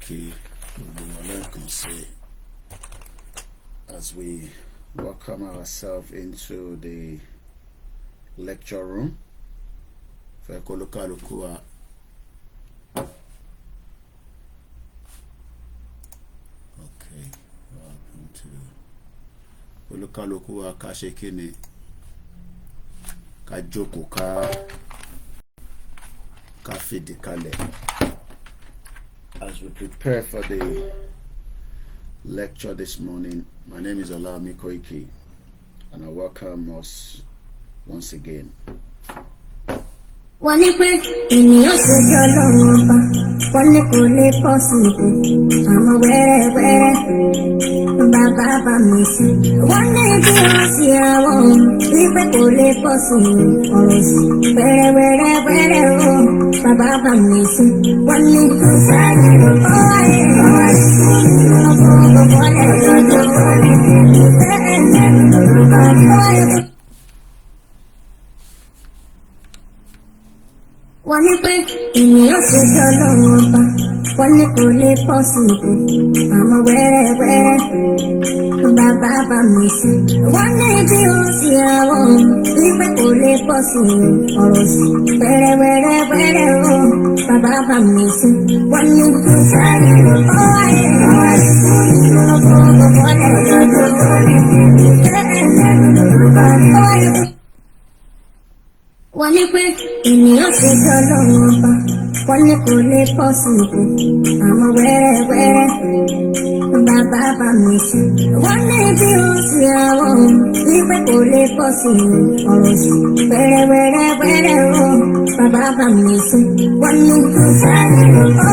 kí gbogbo lẹ́ẹ̀kan sí as we welcome ourselves into the lecture room. Fẹ́ kó olúkálùkù wa olúkálùkù wa ká ṣe kíni ká jókòó ká fìdí kalẹ̀ as we prepare for the lecture this morning. My name is Koikimedia and I welcome us once again. Wọ́n ní pé ènìyàn ṣojú ọlọ́run ọba, wọ́n ní kò lè pọ̀ sí ipò àwọn wẹ́rẹ́wẹ́rẹ́ bàbá bá mi sí. Wọ́n ní bí wọ́n sì àwọn wípé kò lè pọ̀ sí ọ̀rọ̀ sí wẹ́rẹ́wẹ́rẹ́ o bàbá bá mi sí. Wọ́n ní kò sáré ọ̀rẹ́ ọ̀rẹ́ gbogbo ọ̀lẹ́ lọ́jọ́ wọ́n ní pé ènìyàn ṣojú ọlọ́run ọba, wọ́n ní kò lè pọ̀ sí ipò àwọn wẹ́rẹ́wẹ́rẹ́ bàbá bá mi sí. Wọ́n ní bí ó sì àwọn wípé kò lè pọ̀ sí ọ̀rọ̀ sí wẹ́rẹ́wẹ́rẹ́ o bàbá bá mi sí. Wọ́n ní kò sáré gbogbo wọ́n ní pé ènìyàn ṣojú ọlọ́run ọba, wọ́n ní kò lè pọ̀ sí ipò àwọn wẹ́rẹ́wẹ́rẹ́ bàbá bá mi sí. Wọ́n ní bí ó sì àwọn wípé kò lè pọ̀ sí ọ̀rọ̀ sí wẹ́rẹ́wẹ́rẹ́ o bàbá bá mi sí. Wọ́n ní kò sáré gbogbo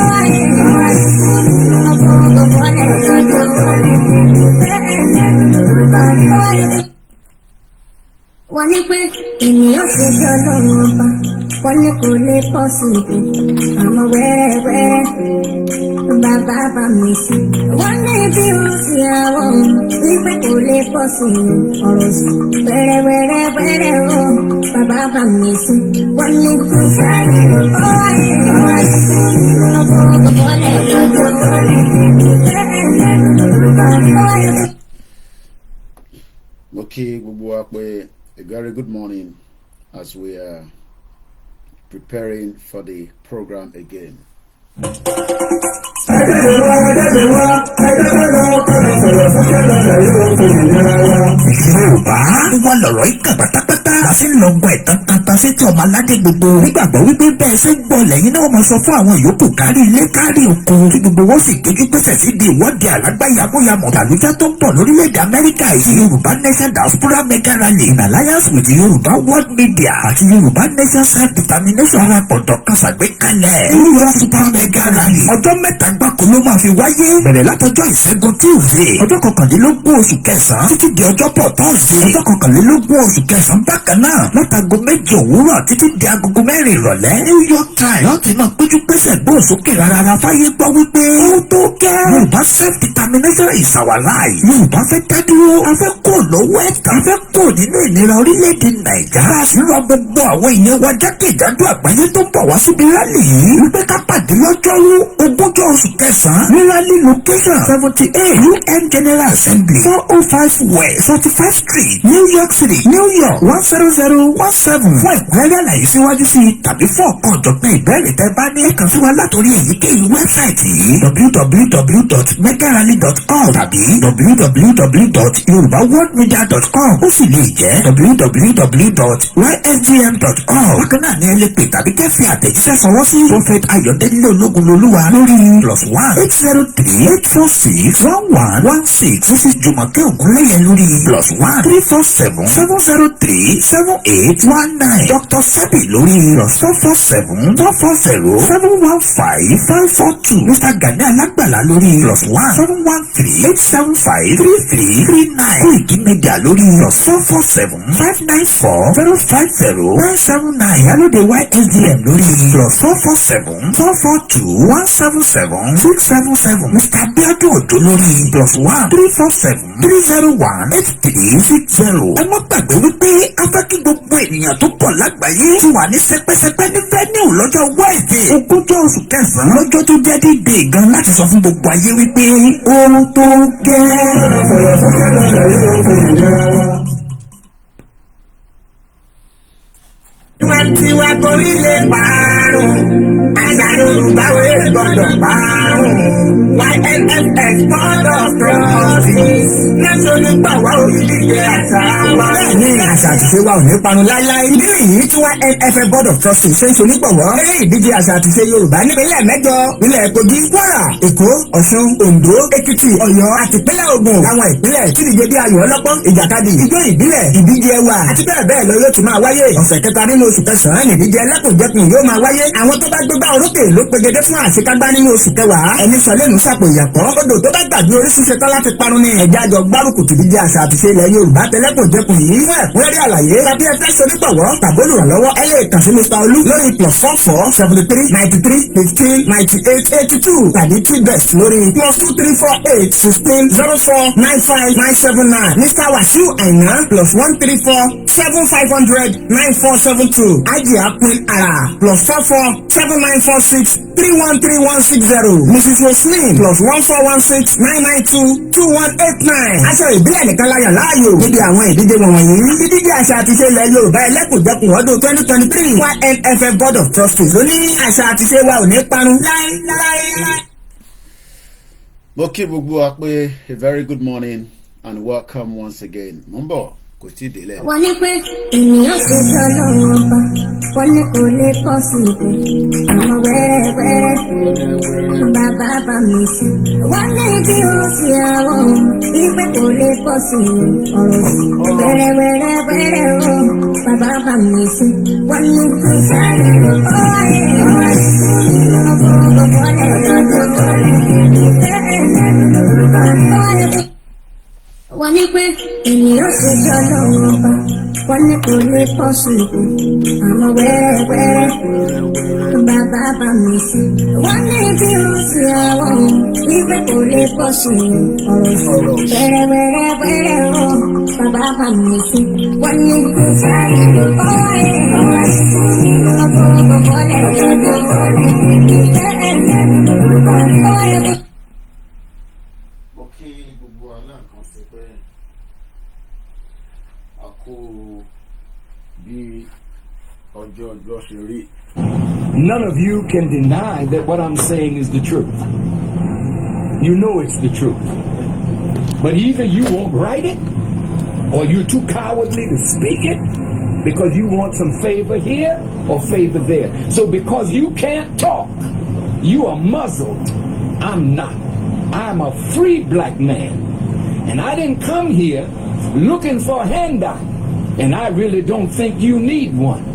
wọ́n ní pé ènìyàn ṣojú ọlọ́run ọba, wọ́n ní kò lè pọ̀ sí ipò àwọn wẹ́rẹ́wẹ́rẹ́ bàbá bá mi sí. Wọ́n ní bí ó sì àwọn wípé kò lè pọ̀ sí ọ̀rọ̀ sí wẹ́rẹ́wẹ́rẹ́ o bàbá bá mi sí. Wọ́n ní kò sáré mo kí gbogbo wa pé a very good morning as we are preparing for the program again. Yorùbá wọn lọ̀rọ̀ ìkà pátápátá láti ń lọ gbọ́ ìtàn tata sétí ọmọ aládé gbogbo nígbàgbọ́ wípé bẹ́ẹ̀ ṣe ń gbọ́ lẹ́yìn náà máa sọ fún àwọn yòókù kárí ilé kárí oko tí gbogbo wọn sì gbójú pèsè sí di ìwọ́de alágbàyàmóyàmọ̀ tàlújá tó ń bọ̀ lórílẹ̀‐èdè Amẹ́ríkà yìí Yorùbá Nation Diaspora Mega Rally in alliance with Yorùbá World Media àti Yorùbá Nation Self-Determination arápọ̀tọ̀ kan ṣàgbékalẹ̀ Yorùbá Super Mega Rally ọjọ́ mẹ́ta gbáko ló máa fi wáyé bẹ̀rẹ̀ látọjọ́ ìṣẹ́gun Tuesday ọjọ́ kọkànlélógún oṣù kẹsàn-án títí di ọjọ́bọ̀ Thursday ọjọ́ kọkànlélógún oṣù kẹsàn-án bákan náà látago 7 òwúrọ̀ títí di agogo 4 ìrọ̀lẹ́ New York Times láti máa péjú pésẹ̀ gbóhùn sókè rárá fáyé gbọ́ wípé ó tó gẹ́ Yorùbá Self-Determination is our life. Yorùbá fẹ́ dádúró a fẹ́ kó lọ́wọ́ ẹ̀ta a fẹ́ kó nínú ìnira orílẹ̀-èdè Nàìjíríà a sì rọ gbogbo àwọn èèyàn wa jákèjádò àgbáyé tó ń bọ̀ wá síbi rálì yìí wípé ká pàdé lọ́jọ́rú 20 oṣù kẹsàn-án ní rally location 78 UN General Assembly 405 West 45th Street New York City New York 10017 fún ẹ̀kúnrẹ́rẹ́ àlàyé síwájú sí tàbí fún ọ̀kan ọ̀jọ̀gbọ́n ìbéèrè tẹ́ bá ní ẹ̀kan sí wa látòrí èyíkéyìí wẹ́bsáìtì yìí www.megarally.com tàbí www.yorubaworldmedia.com ó sì lè jẹ́ www.ysgm.com bákan náà ní ẹ lè pè tàbí kẹ́ fi àtẹ̀jíṣẹ́ sọwọ́ sí Prophet Ayọ̀délé Ológunlolúwa lórí +1 803 846 1116 Mrs. Jùmọ̀kẹ́ Ògúnléyẹ lórí +1 347 703 7819 Dr. Sebi lórí +447 440 715 542 Mr. Gani Alágbàlá lórí +1 713 875 3339 Koikimedia lórí +447 594 050 979 Alóde YSDM lórí +447 442 177 677 Mr. Abiodun Ojo lórí +1 347 301 8360. Ẹ má gbàgbé wípé a fẹ́ fẹ́ kí gbogbo ènìyàn tó pọ̀ lágbàáyé ti wà ní sẹpẹsẹpẹ ní venue lọ́jọ́ Wednesday ogúnjọ́ oṣù kẹsàn-án lọ́jọ́ tó jẹ́ dídé gan láti sọ fún gbogbo ayé wípé ohun tó gẹ́. Tiwa torí lè parun, àṣà Yorùbá wé gbọ́dọ̀ parun. YNFX board of trustees lẹ́sọ̀ nípa wa orílẹ̀-èdè àṣà wa. Bẹ́ẹ̀ni àṣà àtìṣe wa ò ní parun láíláí. Ìdí nìyí tí YNFX board of trustees ṣe ń ṣe onígbọ̀wọ́. Eré ìdíje àṣà àtìṣe Yorùbá nípínlẹ̀ mẹ́jọ. Ìpínlẹ̀ Kogi, Kwara, Èkó, Ọ̀ṣun, Oǹdó, Èkìtì, Ọ̀yọ́ àti ìpínlẹ̀ Ògùn. Láwọn ìpínlẹ̀ tí ìdíje bí ayò ọlọ́pọ́n, ìjàkadì, ijó ìbílẹ̀, ìdíje ẹwà àti bẹ́ẹ̀ bẹ́ẹ̀ lọ yóò ti máa wáyé. Ọ̀sẹ̀ kẹta nínú oṣù kẹsàn-án nìdíje ẹlẹ́kùnjẹkùn yóò máa wáyé. Àwọn tó bá gbégbá orókè ló pegedé fún àṣekágbá nínú oṣù kẹwàá. Ẹni sọ lẹ́nu sàpò ìyàpọ̀. Odò tó bá gbàgbé orísun ṣetán láti parun ní ẹ̀já àjọ gbárùkù tìdíje àṣà àtìṣe ilẹ̀ Yorùbá tẹlẹ́kùnjẹkùn yìí. Fún ẹ̀kúnrẹ́rẹ́ àlàyé tàbí ẹ fẹ́ ṣonígbọ̀wọ́ tàbí olùrànlọ́wọ́ ẹ lè kàn sí Mr. Olú lórí +44 73 93 15 98 82 tàbí T-Best lórí +2348 16 04 95 979. Mr. Wasiu Aina +134 7500 9472. Ajia Queen Ara +44 7946 313160. Mrs. Roslyn +1416 992 2189. Aṣọ ìbílẹ̀ nìkan la yàn láàyò níbi àwọn ìdíje wọ̀nyí. Ìdíje àṣà àtìṣe ilẹ̀ Yorùbá ẹlẹ́kùnjẹkùn ọdún 2023 YNFF Board of Trustees ló ní àṣà àtìṣe wa ò ní parun láéláé. Mo kí gbogbo wa pé a very good morning and welcome once again. Mo ń bọ̀ kò tí ì délẹ̀. Wọ́n ní pé ènìyàn ṣe jọ lọ́wọ́ ọba, wọ́n ní kò lè pọ̀ sí ìpè, àmọ́ wẹ́rẹ́wẹ́rẹ́ bàbá bá mi sí. Wọ́n ní bí ó ti àwọn ìpè kò lè pọ̀ sí ọ̀rọ̀ sí. Wẹ́rẹ́wẹ́rẹ́ o bàbá bá mi sí. Wọ́n ní kí sáré wọ́n ní pé ènìyàn ṣe jọ lọ́wọ́ ọba, wọ́n ní kò lè pọ̀ sí ìpè, àmọ́ wẹ́rẹ́wẹ́rẹ́ bàbá bá mi sí. Wọ́n ní bí ó ti àwọn ìpè kò lè pọ̀ sí ọ̀rọ̀ sí. Wẹ́rẹ́wẹ́rẹ́ o bàbá bá mi sí. Wọ́n ní kí sáré None of you can deny that what I'm saying is the truth. You know it's the truth. But either you won't write it, or you're too cowardly to speak it, because you want some favor here or favor there. So because you can't talk, you are muzzled. I'm not. I'm a free black man. And I didn't come here looking for a handout. And I really don't think you need one.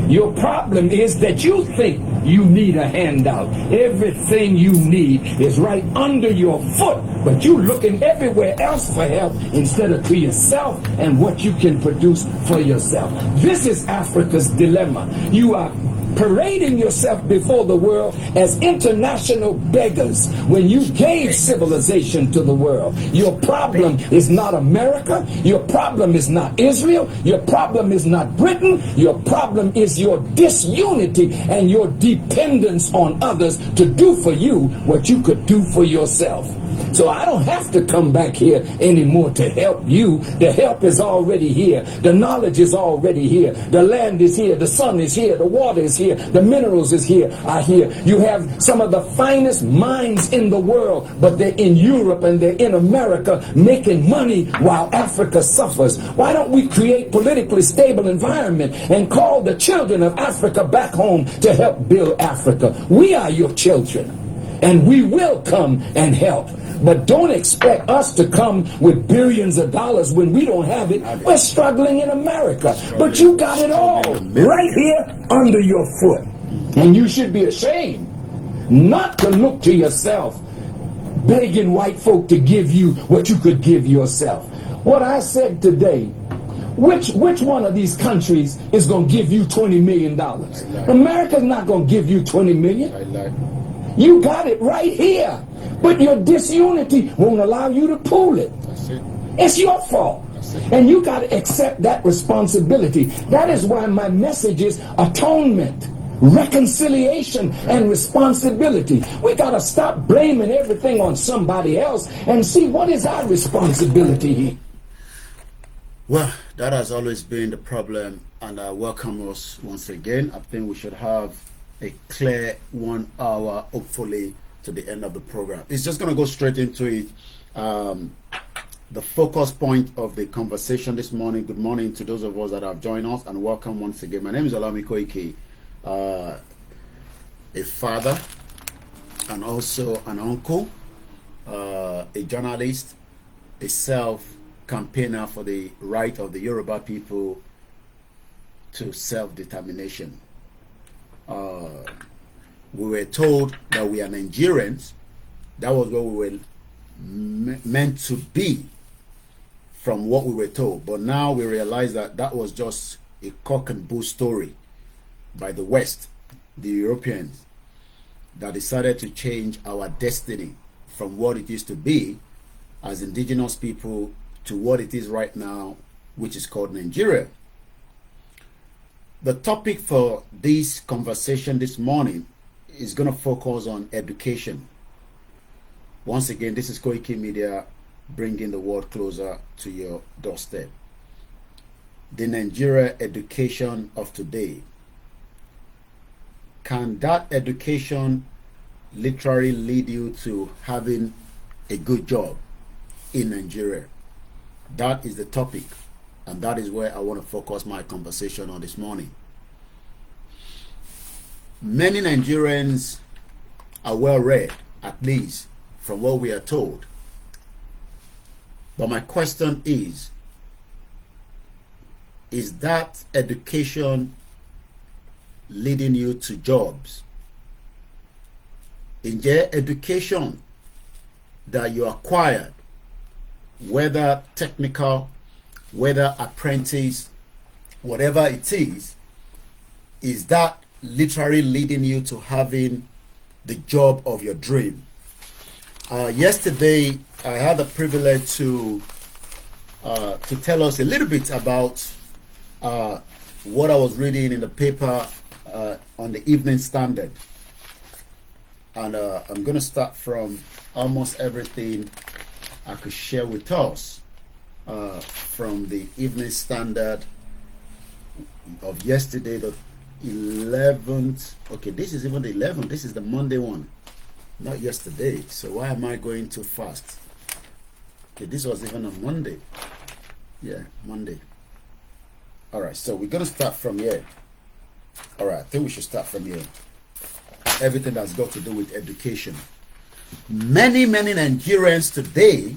Your problem is that you think you need a handout. Everything you need is right under your foot, but you're looking everywhere else for help instead of to yourself and what you can produce for yourself. This is Africa's dilemma. You are parading yourself before the world as international beggars when you gave civilization to the world. Your problem is not America. Your problem is not Israel. Your problem is not Britain. Your problem is your disunity and your dependence on others to do for you what you could do for yourself. So I don't have to come back here anymore to help you. The help is already here. The knowledge is already here. The land is here. The sun is here. The water is here. The minerals is here. Are here. You have some of the finest minds in the world, but they're in Europe and they're in America making money while Africa suffers. Why don't we create politically stable environment and call the children of Africa back home to help build Africa? We are your children, and we will come and help. But don't expect us to come with billions of dollars when we don't have it. We're struggling in America. But you got it all right here under your foot. And you should be ashamed not to look to yourself, begging white folk to give you what you could give yourself. What I said today, which one of these countries is going to give you $20 million? America's not going to give you $20 million. You got it right here. But your disunity won't allow you to pull it. It's your fault. And you got to accept that responsibility. That is why my message is atonement, reconciliation, and responsibility. We got to stop blaming everything on somebody else and see what is our responsibility here. Well, that has always been the problem, and I welcome us once again. I think we should have a clear 1 hour, hopefully, to the end of the program. It's just going to go straight into it. The focus point of the conversation this morning. Good morning to those of us that have joined us, and welcome once again. My name is Olami Koiki, a father and also an uncle, a journalist, a self-campaigner for the right of the Yoruba people to self-determination. We were told that we are Nigerians. That was what we were meant to be from what we were told. But now we realize that that was just a cock and bull story by the West, the Europeans, that decided to change our destiny from what it used to be as indigenous people to what it is right now, which is called Nigeria. The topic for this conversation this morning is going to focus on education. Once again, this is Koikimedia, bringing the world closer to your doorstep. The Nigeria education of today. Can that education literally lead you to having a good job in Nigeria? That is the topic, and that is where I want to focus my conversation on this morning. Many Nigerians are well read, at least from what we are told. But my question is that education leading you to jobs? In your education that you acquired, whether technical, whether apprentice, whatever it is that literally leading you to having the job of your dream? Yesterday, I had the privilege to tell us a little bit about what I was reading in the paper on the Evening Standard. And I'm going to start from almost everything I could share with us from the Evening Standard of yesterday, the 11th. Okay, this is even the 11th. This is the Monday one, not yesterday. So why am I going too fast? Okay, this was even on Monday. Yeah, Monday. All right, so we're going to start from here. All right, I think we should start from here. Everything that's got to do with education. Many Nigerians today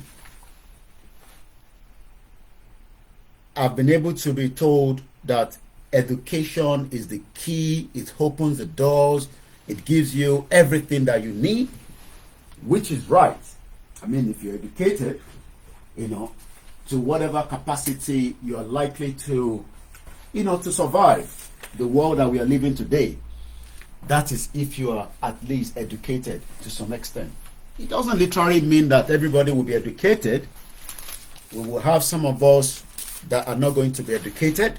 have been able to be told that education is the key. It opens the doors. It gives you everything that you need, which is right. I mean, if you're educated, to whatever capacity you are likely to, to survive the world that we are living today. That is if you are at least educated to some extent. It doesn't literally mean that everybody will be educated. We will have some of us that are not going to be educated.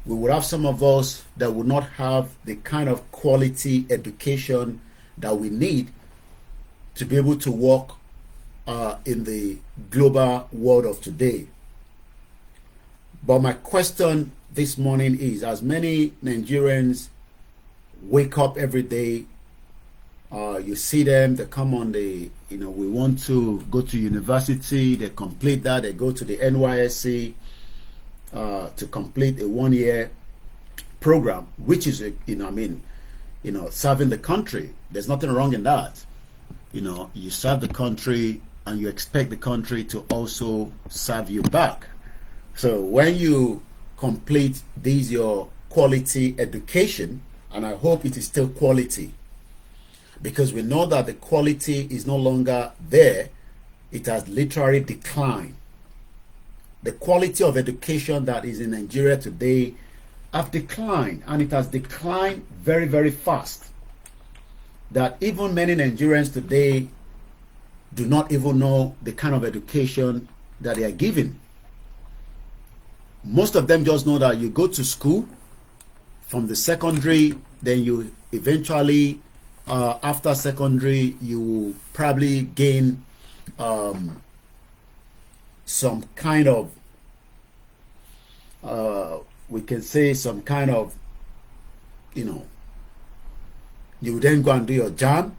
We will have some of us that will not have the kind of quality education that we need to be able to work in the global world of today. But my question this morning is, as many Nigerians wake up every day, you see them, they come on the, we want to go to university, they complete that, they go to the NYSC to complete a 1-year program, which is, serving the country. There's nothing wrong in that. You serve the country and you expect the country to also serve you back. So when you complete your quality education, and I hope it is still quality, because we know that the quality is no longer there. It has literally declined. The quality of education that is in Nigeria today have declined, and it has declined very, very fast. That even many Nigerians today do not even know the kind of education that they are given. Most of them just know that you go to school from the secondary, then you eventually, after secondary, you will probably gain some kind of, we can say some kind of, you then go and do your jam.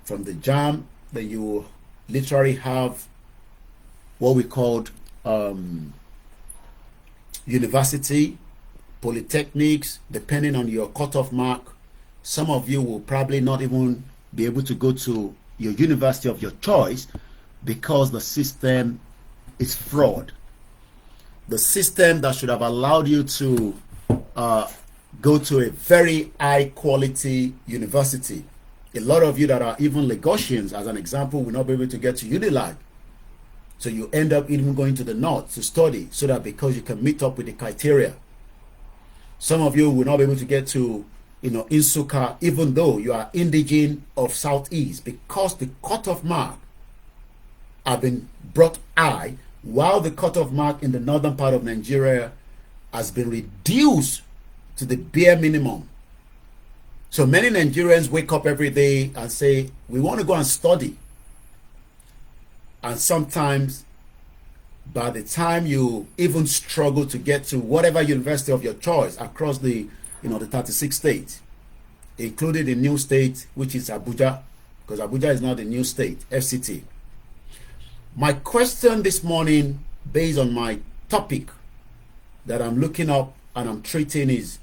From the jam, then you will literally have what we called university, polytechnics, depending on your cutoff mark. Some of you will probably not even be able to go to your university of your choice because the system is fraud. The system that should have allowed you to go to a very high quality university. A lot of you that are even Lagosians, as an example, will not be able to get to Unilag. So you end up even going to the north to study, so that because you can meet up with the criteria. Some of you will not be able to get to, Insuka, even though you are indigene of Southeast, because the cutoff mark have been brought high, while the cutoff mark in the northern part of Nigeria has been reduced to the bare minimum. So many Nigerians wake up every day and say, we want to go and study. And sometimes, by the time you even struggle to get to whatever university of your choice across the 36 states, including the new state, which is Abuja, because Abuja is now the new state, FCT. My question this morning, based on my topic that I'm looking up and I'm treating, is,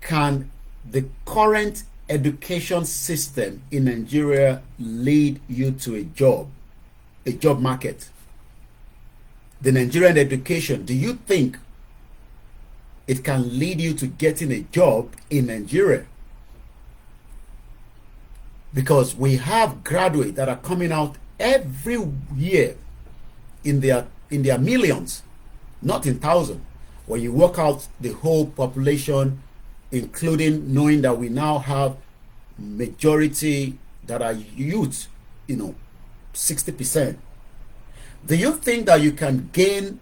can the current education system in Nigeria lead you to a job market? The Nigerian education, do you think it can lead you to getting a job in Nigeria? Because we have graduates that are coming out every year in their millions, not in thousands. When you work out the whole population, including knowing that we now have majority that are youth, 60%. Do you think that you can gain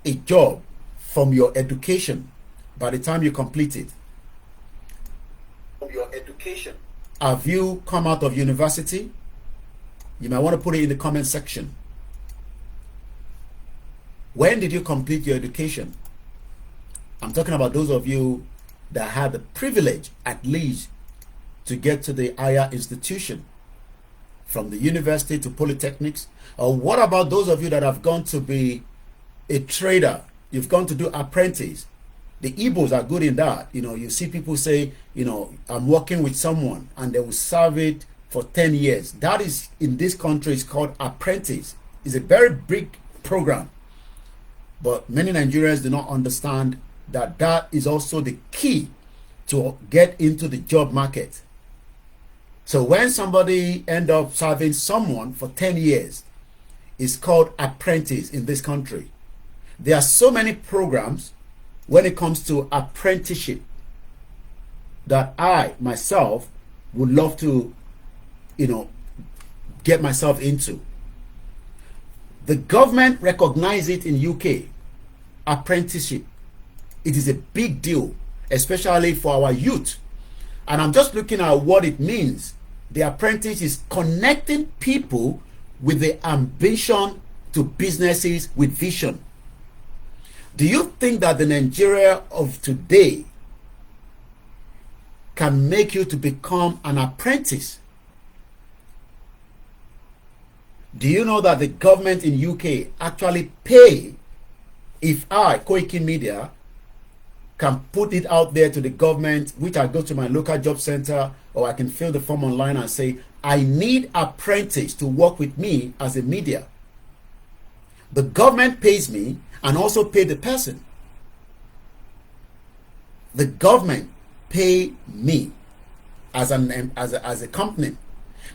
a job from your education by the time you complete it? From your education. Have you come out of university? You might want to put it in the comment section. When did you complete your education? I'm talking about those of you that had the privilege, at least, to get to the higher institution, from the university to polytechnics. Or what about those of you that have gone to be a trader? You've gone to do apprentice. The Igbos are good in that. You see people say, I'm working with someone, and they will serve it for 10 years. That is, in this country, is called apprentice. It's a very big program. But many Nigerians do not understand that that is also the key to get into the job market. So when somebody end up serving someone for 10 years, it's called apprentice in this country. There are so many programs when it comes to apprenticeship that I myself would love to, get myself into. The government recognizes it in UK, apprenticeship. It is a big deal, especially for our youth. And I'm just looking at what it means. The apprentice is connecting people with the ambition to businesses with vision. Do you think that the Nigeria of today can make you to become an apprentice? Do you know that the government in UK actually pay, if I, Koikimedia, can put it out there to the government, which I go to my local job center, or I can fill the form online and say, I need apprentice to work with me as a media. The government pays me and also pay the person. The government pay me as a company,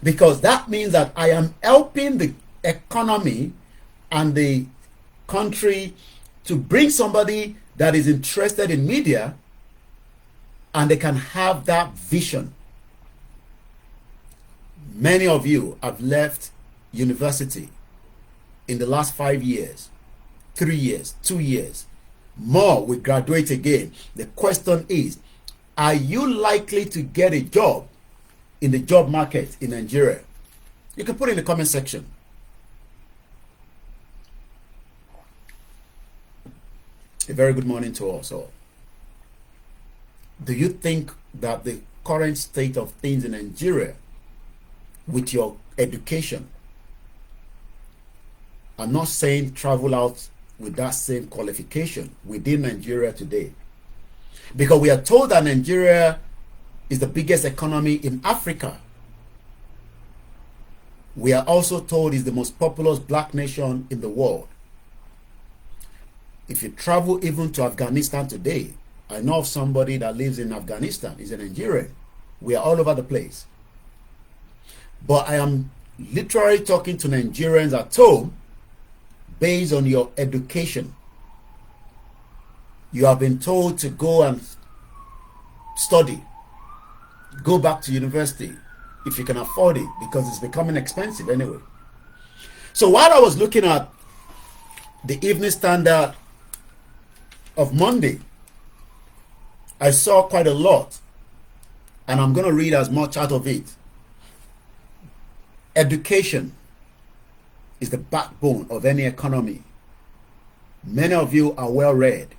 because that means that I am helping the economy and the country to bring somebody that is interested in media, and they can have that vision. Many of you have left university in the last 5 years, 3 years, 2 years, More will graduate again. The question is, are you likely to get a job in the job market in Nigeria? You can put it in the comment section. A very good morning to us all. Do you think that the current state of things in Nigeria with your education, I'm not saying travel out with that same qualification within Nigeria today, because we are told that Nigeria is the biggest economy in Africa. We are also told it's the most populous black nation in the world. If you travel even to Afghanistan today, I know of somebody that lives in Afghanistan, he's a Nigerian. We are all over the place. But I am literally talking to Nigerians at home based on your education. You have been told to go and study. Go back to university if you can afford it, because it's becoming expensive anyway. So while I was looking at the Evening Standard of Monday, I saw quite a lot, and I'm going to read as much out of it. Education is the backbone of any economy. Many of you are well read,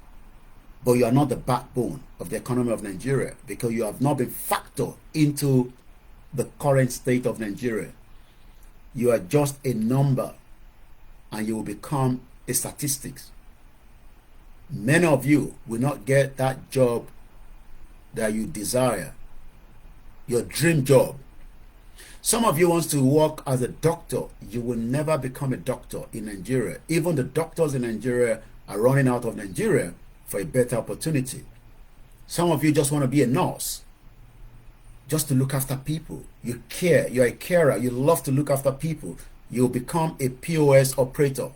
but you are not the backbone of the economy of Nigeria, because you have not been factored into the current state of Nigeria. You are just a number, and you will become a statistics. Many of you will not get that job that you desire, your dream job. Some of you wants to work as a doctor. You will never become a doctor in Nigeria. Even the doctors in Nigeria are running out of Nigeria for a better opportunity. Some of you just want to be a nurse, just to look after people. You care, you're a carer, you love to look after people. You'll become a POS operator.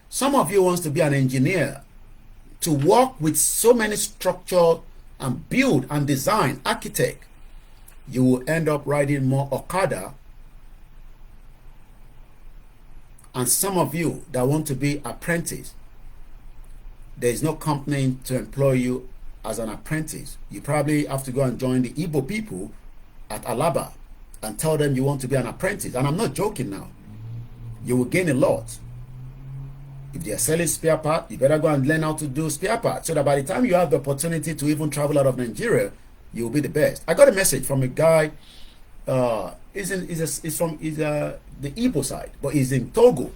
Some of you wants to be an engineer, to work with so many structure and build and design, architect. You will end up riding more Okada. And some of you that want to be apprentice, there is no company to employ you as an apprentice. You probably have to go and join the Igbo people at Alaba and tell them you want to be an apprentice. And I'm not joking now. You will gain a lot. If they are selling spare parts, you better go and learn how to do spare parts, so that by the time you have the opportunity to even travel out of Nigeria, you will be the best. I got a message from a guy, he's from the Igbo side, but he's in Togo.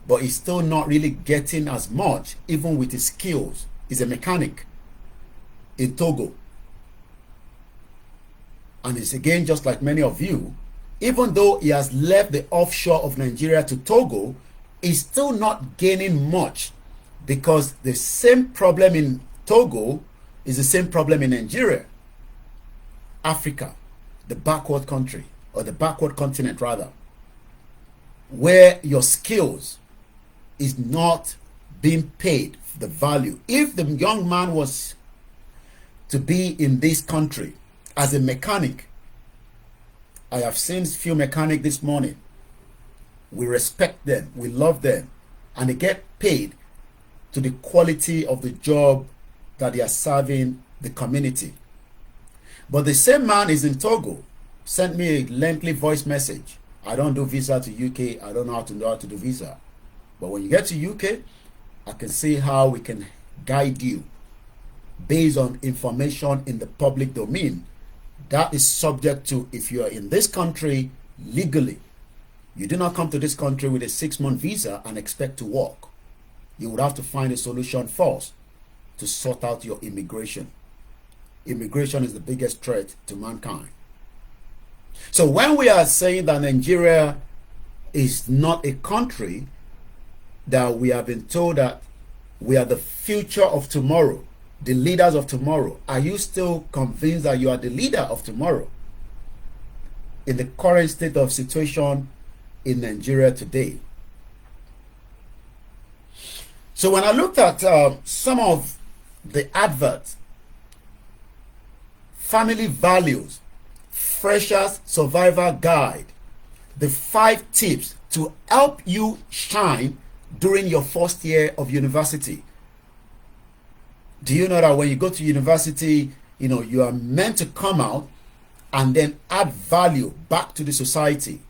But he's still not really getting as much, even with his skills. He's a mechanic in Togo. And it's again just like many of you, even though he has left the offshore of Nigeria to Togo, he's still not gaining much, because the same problem in Togo is the same problem in Nigeria. Africa, the backward country, or the backward continent rather, where your skills is not being paid the value. If the young man was to be in this country as a mechanic, I have seen few mechanics this morning. We respect them, we love them, and they get paid to the quality of the job that they are serving the community. But the same man is in Togo, sent me a lengthy voice message. I don't do visa to UK, I don't know how to do visa. But when you get to UK, I can see how we can guide you based on information in the public domain. That is subject to, if you are in this country legally, you do not come to this country with a 6-month visa and expect to work. You would have to find a solution first to sort out your immigration. Immigration is the biggest threat to mankind. So when we are saying that Nigeria is not a country, that we have been told that we are the future of tomorrow, the leaders of tomorrow, are you still convinced that you are the leader of tomorrow in the current state of situation in Nigeria today? So when I looked at some of the adverts, family values, freshers survivor guide, the 5 tips to help you shine during your first year of university. Do you know that when you go to university, you are meant to come out and then add value back to the society?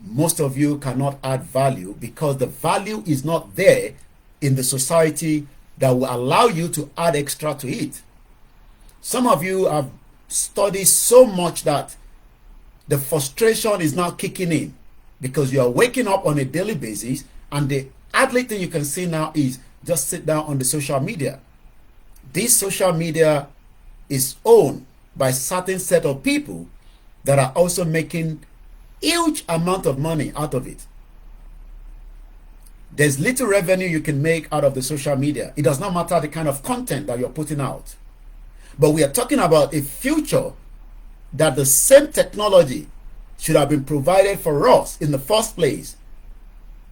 Most of you cannot add value because the value is not there in the society that will allow you to add extra to it. Some of you have studied so much that the frustration is now kicking in because you are waking up on a daily basis, and the only thing you can see now is just sit down on the social media. This social media is owned by a certain set of people that are also making huge amount of money out of it. There's little revenue you can make out of the social media. It does not matter the kind of content that you're putting out. But we are talking about a future that the same technology should have been provided for us in the first place.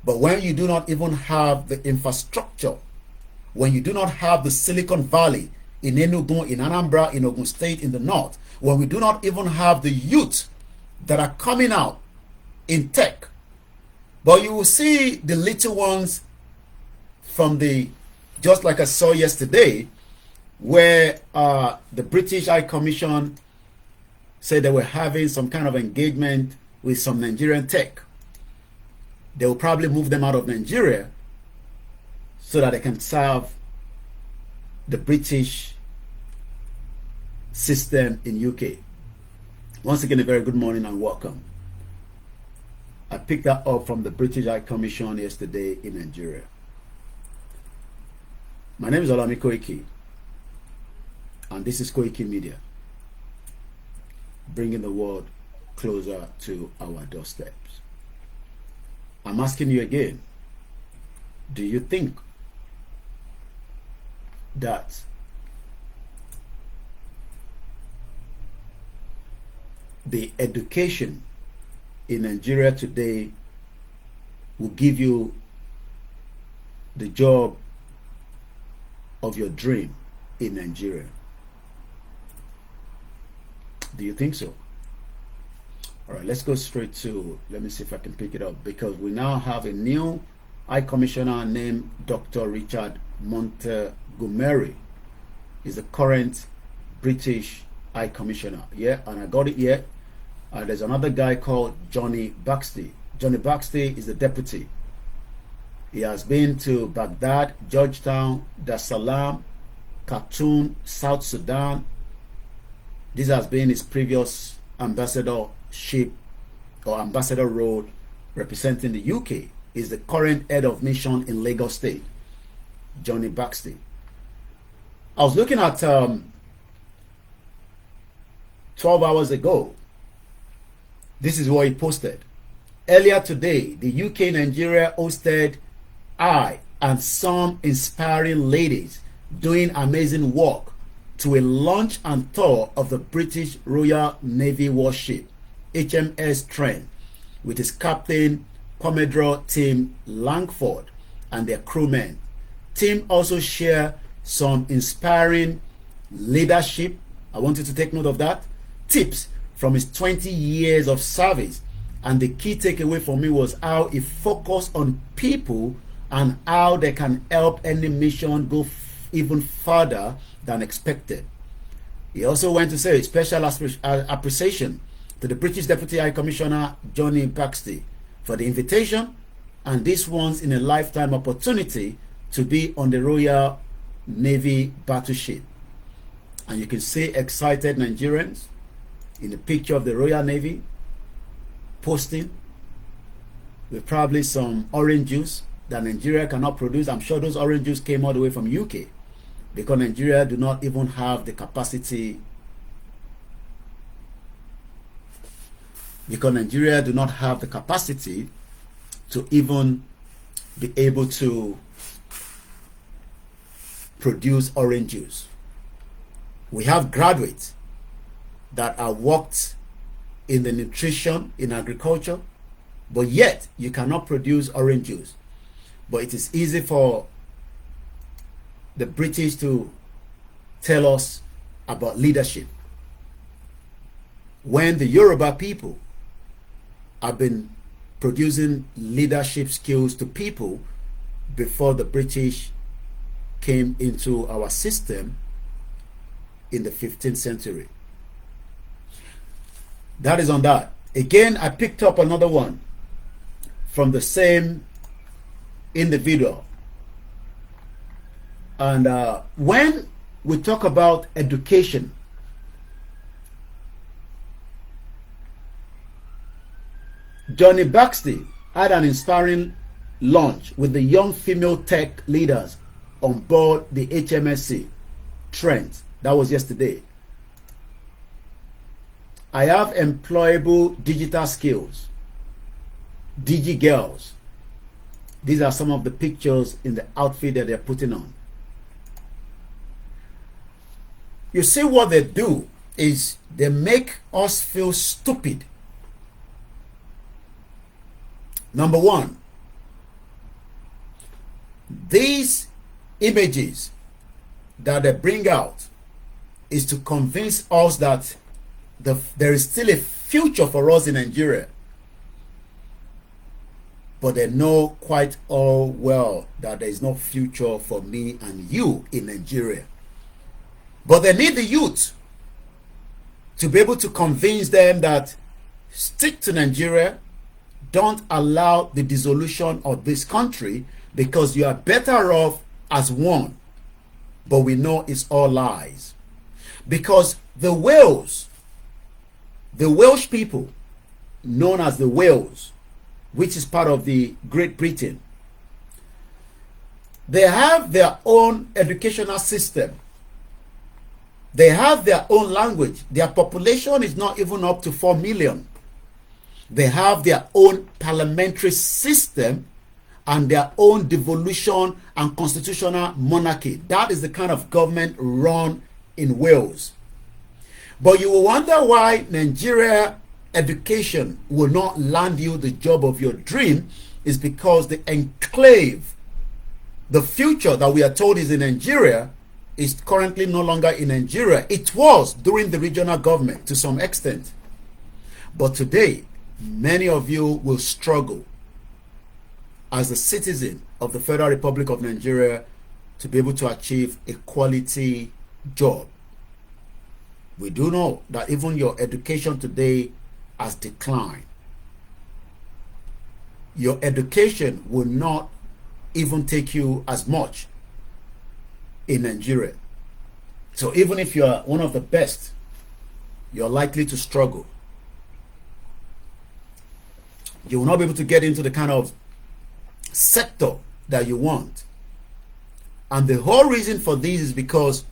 But when you do not even have the infrastructure, when you do not have the Silicon Valley in Enugu, in Anambra, in Ogun State, in the north, when we do not even have the youth that are coming out in tech, but you will see the little ones from just like I saw yesterday, where the British High Commission said they were having some kind of engagement with some Nigerian tech. They will probably move them out of Nigeria so that they can serve the British system in UK. Once again, a very good morning and welcome. I picked that up from the British High Commission yesterday in Nigeria. My name is Olami Koiki, and this is Koikimedia, bringing the world closer to our doorsteps. I'm asking you again, do you think that the education in Nigeria today will give you the job of your dream in Nigeria? Do you think so? All right, let's go straight to, let me see if I can pick it up, because we now have a new High Commissioner named Dr. Richard Montgomery. He's the current British High Commissioner. Yeah, and I got it here. There's another guy called Johnny Baxter. Johnny Baxter is the deputy. He has been to Baghdad, Georgetown, Dar es Salaam, Khartoum, South Sudan. This has been his previous ambassadorship or ambassador role representing the UK. He's the current head of mission in Lagos State, Johnny Baxter. I was looking at 12 hours ago. This is what he posted. Earlier today, the UK Nigeria hosted I and some inspiring ladies doing amazing work to a launch and tour of the British Royal Navy warship HMS Trent with its captain Commodore Tim Langford and their crewmen. Tim also shared some inspiring leadership, I want you to take note of that, tips from his 20 years of service. And the key takeaway for me was how he focused on people and how they can help any mission go even further than expected. He also went to say special appreciation to the British Deputy High Commissioner Johnny Baxter for the invitation and this once in a lifetime opportunity to be on the Royal Navy battleship. And you can see excited Nigerians in the picture of the Royal Navy posting with probably some orange juice that Nigeria cannot produce. I'm sure those orange juice came all the way from UK, because Nigeria do not even have the capacity, to even be able to produce orange juice. We have graduates that are worked in the nutrition, in agriculture, but yet you cannot produce orange juice. But it is easy for the British to tell us about leadership, when the Yoruba people have been producing leadership skills to people before the British came into our system in the 15th century. That is on that. Again, I picked up another one from the same individual. And when we talk about education, Johnny Baxter had an inspiring launch with the young female tech leaders on board the HMSC Trent. That was yesterday. I have employable digital skills. Digi girls. These are some of the pictures in the outfit that they're putting on. You see, what they do is they make us feel stupid. Number one, these images that they bring out is to convince us that there is still a future for us in Nigeria. But they know quite all well that there is no future for me and you in Nigeria. But they need the youth to be able to convince them that stick to Nigeria, don't allow the dissolution of this country, because you are better off as one. But we know it's all lies. Because the Wales, the Welsh people, known as the Wales, which is part of the Great Britain, they have their own educational system. They have their own language. Their population is not even up to 4 million. They have their own parliamentary system and their own devolution and constitutional monarchy. That is the kind of government run in Wales. But you will wonder why Nigeria education will not land you the job of your dream. Is because the enclave, the future that we are told is in Nigeria, is currently no longer in Nigeria. It was during the regional government to some extent. But today, many of you will struggle as a citizen of the Federal Republic of Nigeria to be able to achieve a quality job. We do know that even your education today has declined. Your education will not even take you as much in Nigeria. So even if you are one of the best, you're likely to struggle. You will not be able to get into the kind of sector that you want. And the whole reason for this is because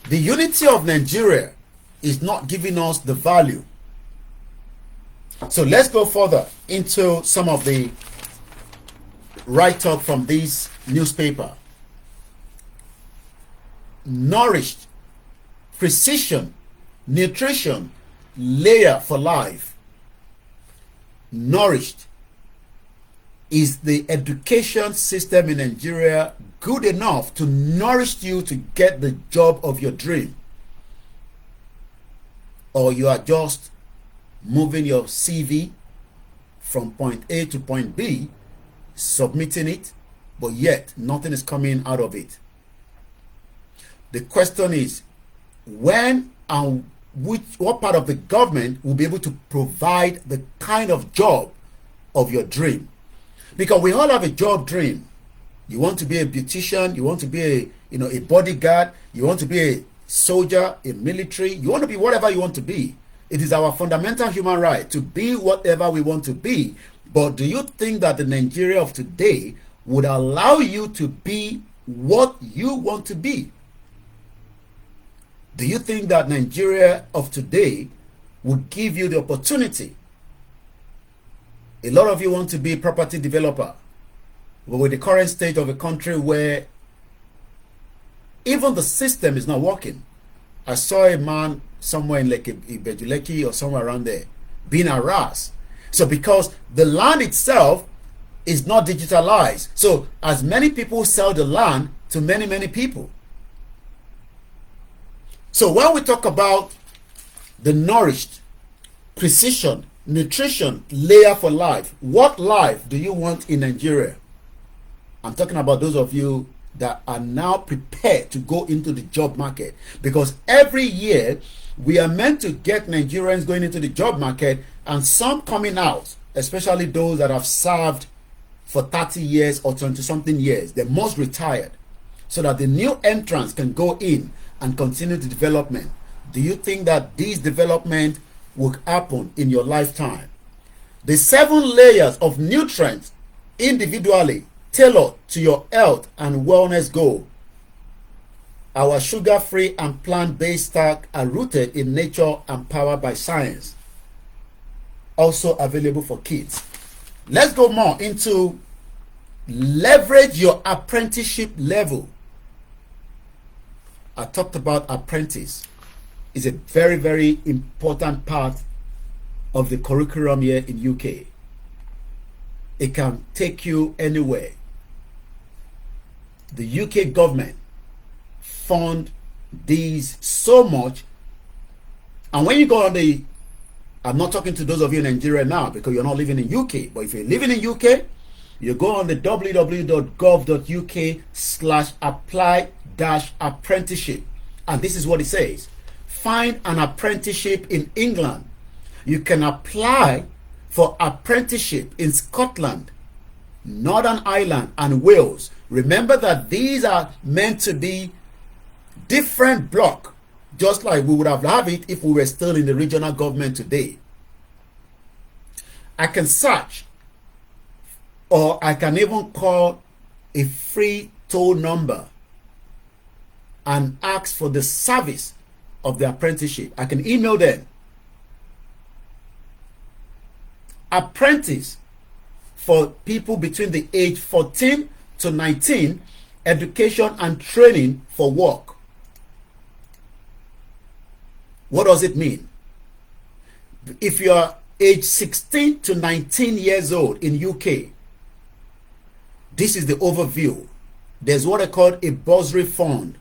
the unity of Nigeria is not giving us the value. So let's go further into some of the write-up from this newspaper. Nourished, precision, nutrition, layer for life. Nourished. Is the education system in Nigeria good enough to nourish you to get the job of your dream? Or you are just moving your CV from point A to point B, submitting it, but yet nothing is coming out of it? The question is, when and what part of the government will be able to provide the kind of job of your dream? Because we all have a job dream. You want to be a beautician, you want to be a bodyguard, you want to be a soldier, a military, you want to be whatever you want to be. It is our fundamental human right to be whatever we want to be. But do you think that the Nigeria of today would allow you to be what you want to be? Do you think that Nigeria of today would give you the opportunity? A lot of you want to be a property developer. But with the current state of a country where even the system is not working. I saw a man somewhere in like Ibejuleki or somewhere around there being harassed. So because the land itself is not digitalized. So as many people sell the land to many people. So when we talk about the nourished, precision, nutrition, layer for life, what life do you want in Nigeria? I'm talking about those of you that are now prepared to go into the job market, because every year we are meant to get Nigerians going into the job market, and some coming out, especially those that have served for 30 years or 20 something years. They must retire so that the new entrants can go in and continue the development. Do you think that these development will happen in your lifetime? The 7 layers of nutrients individually tailored to your health and wellness goal. Our sugar-free and plant-based stack are rooted in nature and powered by science. Also available for kids. Let's go more into leverage your apprenticeship level. I talked about apprentice. It's a very, very important part of the curriculum here in UK. It can take you anywhere. The UK government fund these so much, and when you go on the, I'm not talking to those of you in Nigeria now because you're not living in UK, but if you're living in UK, you go on the www.gov.uk/apply-apprenticeship, and this is what it says. Find an apprenticeship in England. You can apply for apprenticeship in Scotland, Northern Ireland, and Wales. Remember that these are meant to be different block, just like we would have it if we were still in the regional government today. I can search, or I can even call a free toll number and ask for the service of the apprenticeship. I can email them. Apprentice for people between the age 14 to 19, education and training for work. What does it mean? If you are age 16 to 19 years old in UK, this is the overview. There's what I call a bursary fund.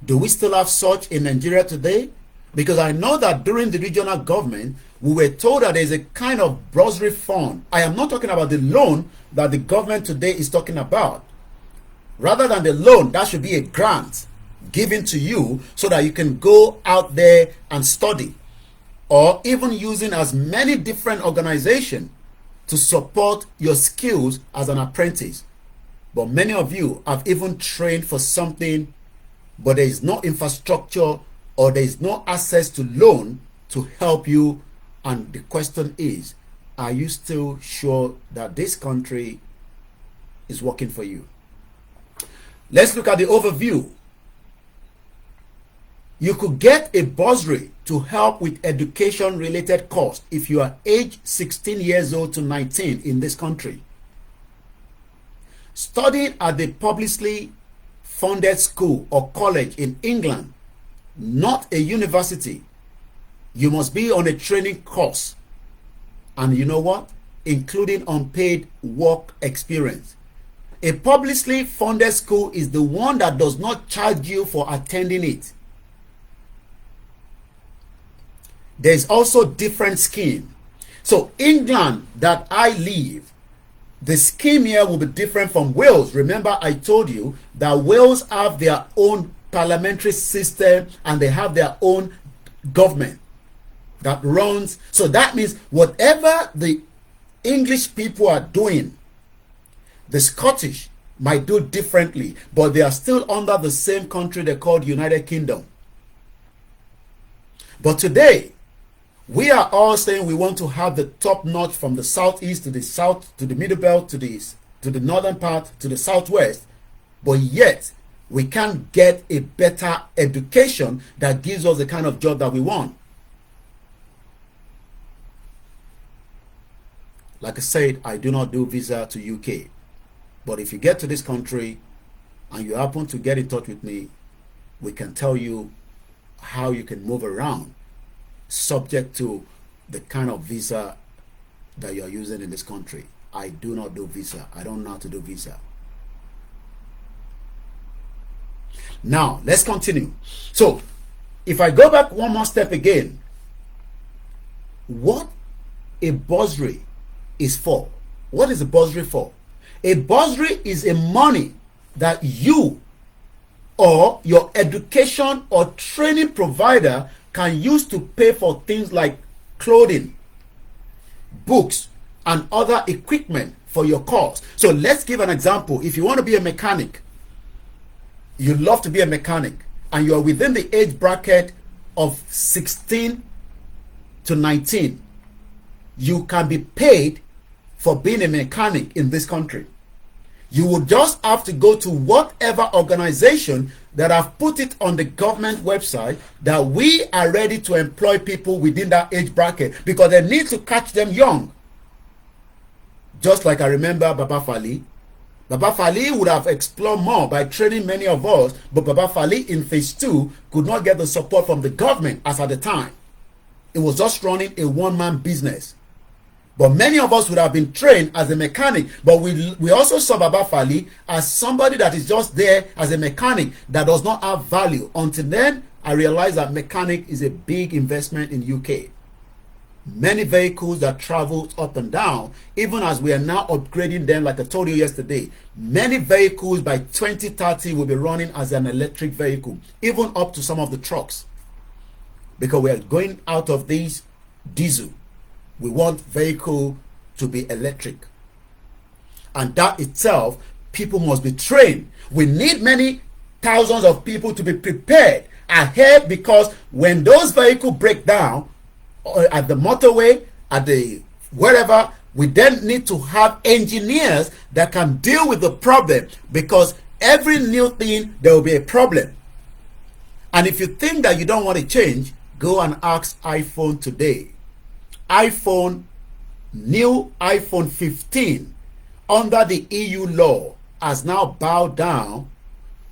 Do we still have such in Nigeria today? Because I know that during the regional government, we were told that there's a kind of bursary fund. I am not talking about the loan that the government today is talking about. Rather than the loan, that should be a grant given to you so that you can go out there and study, or even using as many different organizations to support your skills as an apprentice. But many of you have even trained for something, but there is no infrastructure or there is no access to loan to help you. And the question is, are you still sure that this country is working for you? Let's look at the overview. You could get a bursary to help with education related costs if you are age 16 years old to 19 in this country. Studying at the publicly funded school or college in England, not a university, you must be on a training course. And you know what? Including unpaid work experience. A publicly funded school is the one that does not charge you for attending it. There is also different scheme. So England that I live, the scheme here will be different from Wales. Remember I told you that Wales have their own parliamentary system and they have their own government that runs. So that means whatever the English people are doing, the Scottish might do differently, but they are still under the same country they called United Kingdom. But today, we are all saying we want to have the top notch from the southeast to the south, to the middle belt, to the northern part, to the southwest, but yet we can't get a better education that gives us the kind of job that we want. Like I said, I do not do visa to UK. But if you get to this country and you happen to get in touch with me, we can tell you how you can move around subject to the kind of visa that you are using in this country. I do not do visa. I don't know how to do visa. Now, let's continue. So, if I go back one more step again, what a bursary is for. What is a bursary for? A bursary is a money that you or your education or training provider can use to pay for things like clothing, books, and other equipment for your course. So let's give an example. If you want to be a mechanic, you love to be a mechanic, and you're within the age bracket of 16 to 19, you can be paid for being a mechanic in this country. You will just have to go to whatever organization that have put it on the government website that we are ready to employ people within that age bracket, because they need to catch them young. Just like I remember Baba Fali. Baba Fali would have explored more by training many of us, but Baba Fali in phase 2 could not get the support from the government as at the time. It was just running a one-man business. But many of us would have been trained as a mechanic, but we also saw Baba Fali as somebody that is just there as a mechanic that does not have value. Until then, I realized that mechanic is a big investment in UK. Many vehicles that travel up and down, even as we are now upgrading them, like I told you yesterday, many vehicles by 2030 will be running as an electric vehicle, even up to some of the trucks. Because we are going out of these diesel. We want vehicle to be electric. And that itself, people must be trained. We need many thousands of people to be prepared ahead, because when those vehicles break down, at the motorway, at the wherever, we then need to have engineers that can deal with the problem, because every new thing there will be a problem. And if you think that you don't want to change, go and ask iPhone today. New iPhone 15 under the EU law has now bowed down,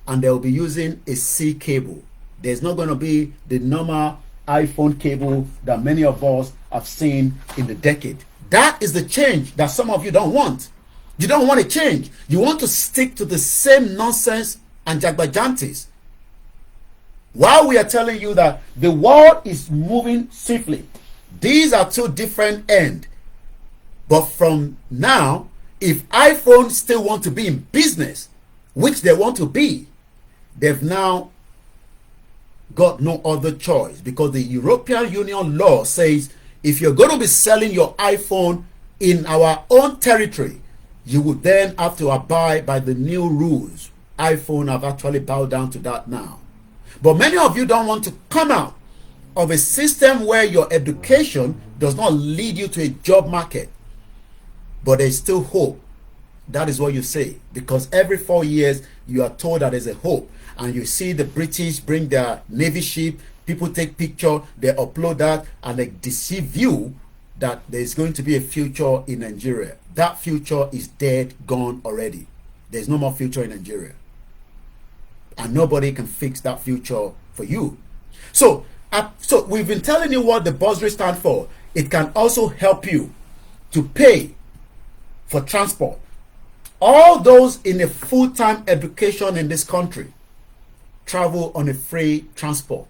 and they will be using a C cable. There's not going to be the normal iPhone cable that many of us have seen in the decade. That is the change that some of you don't want. You don't want to change. You want to stick to the same nonsense and jagbajantis. While we are telling you that the world is moving swiftly, these are two different ends. But from now, if iPhone still want to be in business, which they want to be, they've now got no other choice, because the European Union law says if you're going to be selling your iPhone in our own territory, you would then have to abide by the new rules. iPhone have actually bowed down to that now. But many of you don't want to come out of a system where your education does not lead you to a job market. But there's still hope. That is what you say, because every 4 years you are told that there's a hope. And you see the British bring their navy ship, people take picture, they upload that, and they deceive you that there's going to be a future in Nigeria. That future is dead, gone already. There's no more future in Nigeria. And nobody can fix that future for you. So we've been telling you what the bursary stands for. It can also help you to pay for transport. All those in a full-time education in this country travel on a free transport.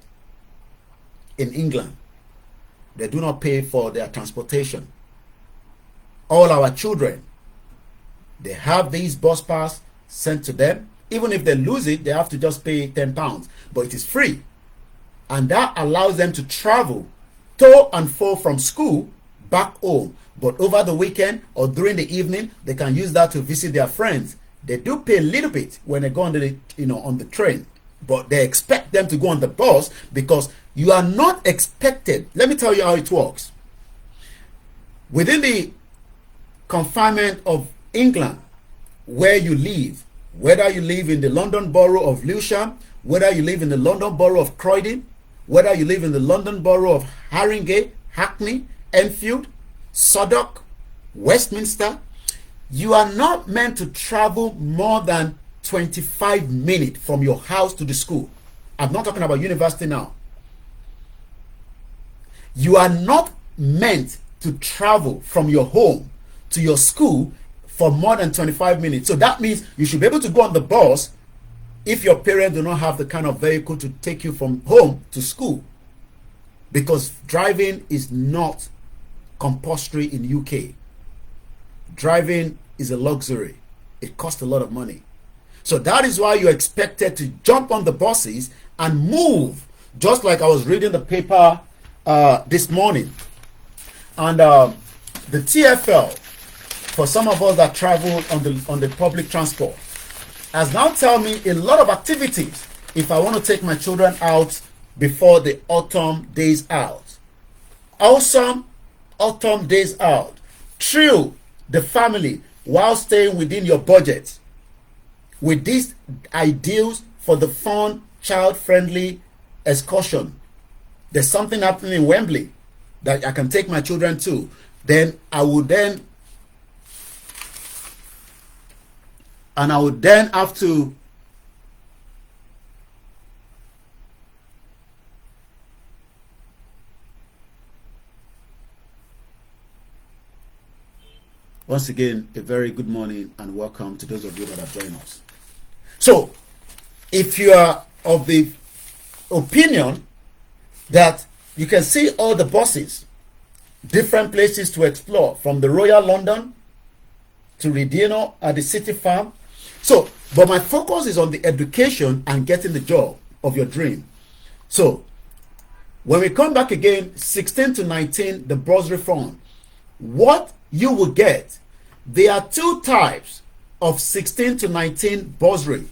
In England, they do not pay for their transportation. All our children, they have these bus pass sent to them. Even if they lose it, they have to just pay £10, but it is free. And that allows them to travel to and fro from school back home. But over the weekend or during the evening, they can use that to visit their friends. They do pay a little bit when they go on the, on the train, but they expect them to go on the bus, because you are not expected. Let me tell you how it works. Within the confinement of England, where you live, whether you live in the London borough of Lewisham, whether you live in the London borough of Croydon, whether you live in the London borough of Haringey, Hackney, Enfield, Southwark, Westminster, you are not meant to travel more than 25 minutes from your house to the school. I'm not talking about university now. You are not meant to travel from your home to your school for more than 25 minutes. So that means you should be able to go on the bus if your parents do not have the kind of vehicle to take you from home to school. Because driving is not compulsory in UK. Driving is a luxury. It costs a lot of money. So that is why you're expected to jump on the buses and move. Just like I was reading the paper this morning. And the TFL, for some of us that travel on the public transport, has now told me a lot of activities if I want to take my children out before the autumn days out. Awesome autumn days out. Thrill the family while staying within your budget with these ideals for the fun, child-friendly excursion. There's something happening in Wembley that I can take my children to. Then I would then have to once again, a very good morning and welcome to those of you that have joined us. So, if you are of the opinion that you can see all the buses, different places to explore, from the Royal London to Redino at the City Farm. So, but my focus is on the education and getting the job of your dream. So, when we come back again, 16 to 19, the bursary fund, what you will get, there are two types of 16 to 19 bursary.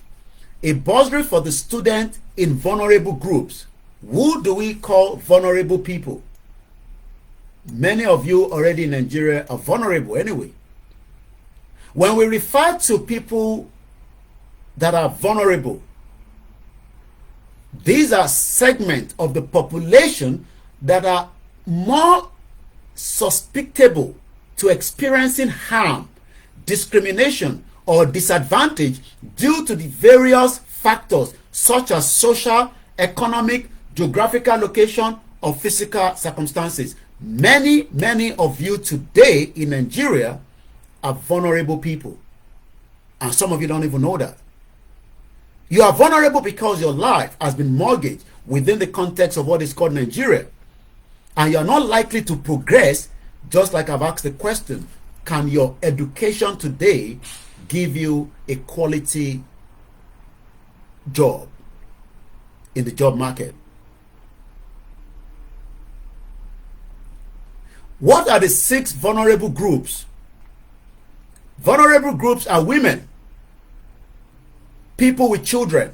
A bursary for the student in vulnerable groups. Who do we call vulnerable people? Many of you already in Nigeria are vulnerable anyway. When we refer to people that are vulnerable, these are segments of the population that are more susceptible to experiencing harm, discrimination, or disadvantage due to the various factors such as social, economic, geographical location, or physical circumstances. Many of you today in Nigeria are vulnerable people. And some of you don't even know that. You are vulnerable because your life has been mortgaged within the context of what is called Nigeria. And you are not likely to progress, just like I've asked the question, can your education today give you a quality job in the job market? What are the 6 vulnerable groups? Vulnerable groups are women, people with children,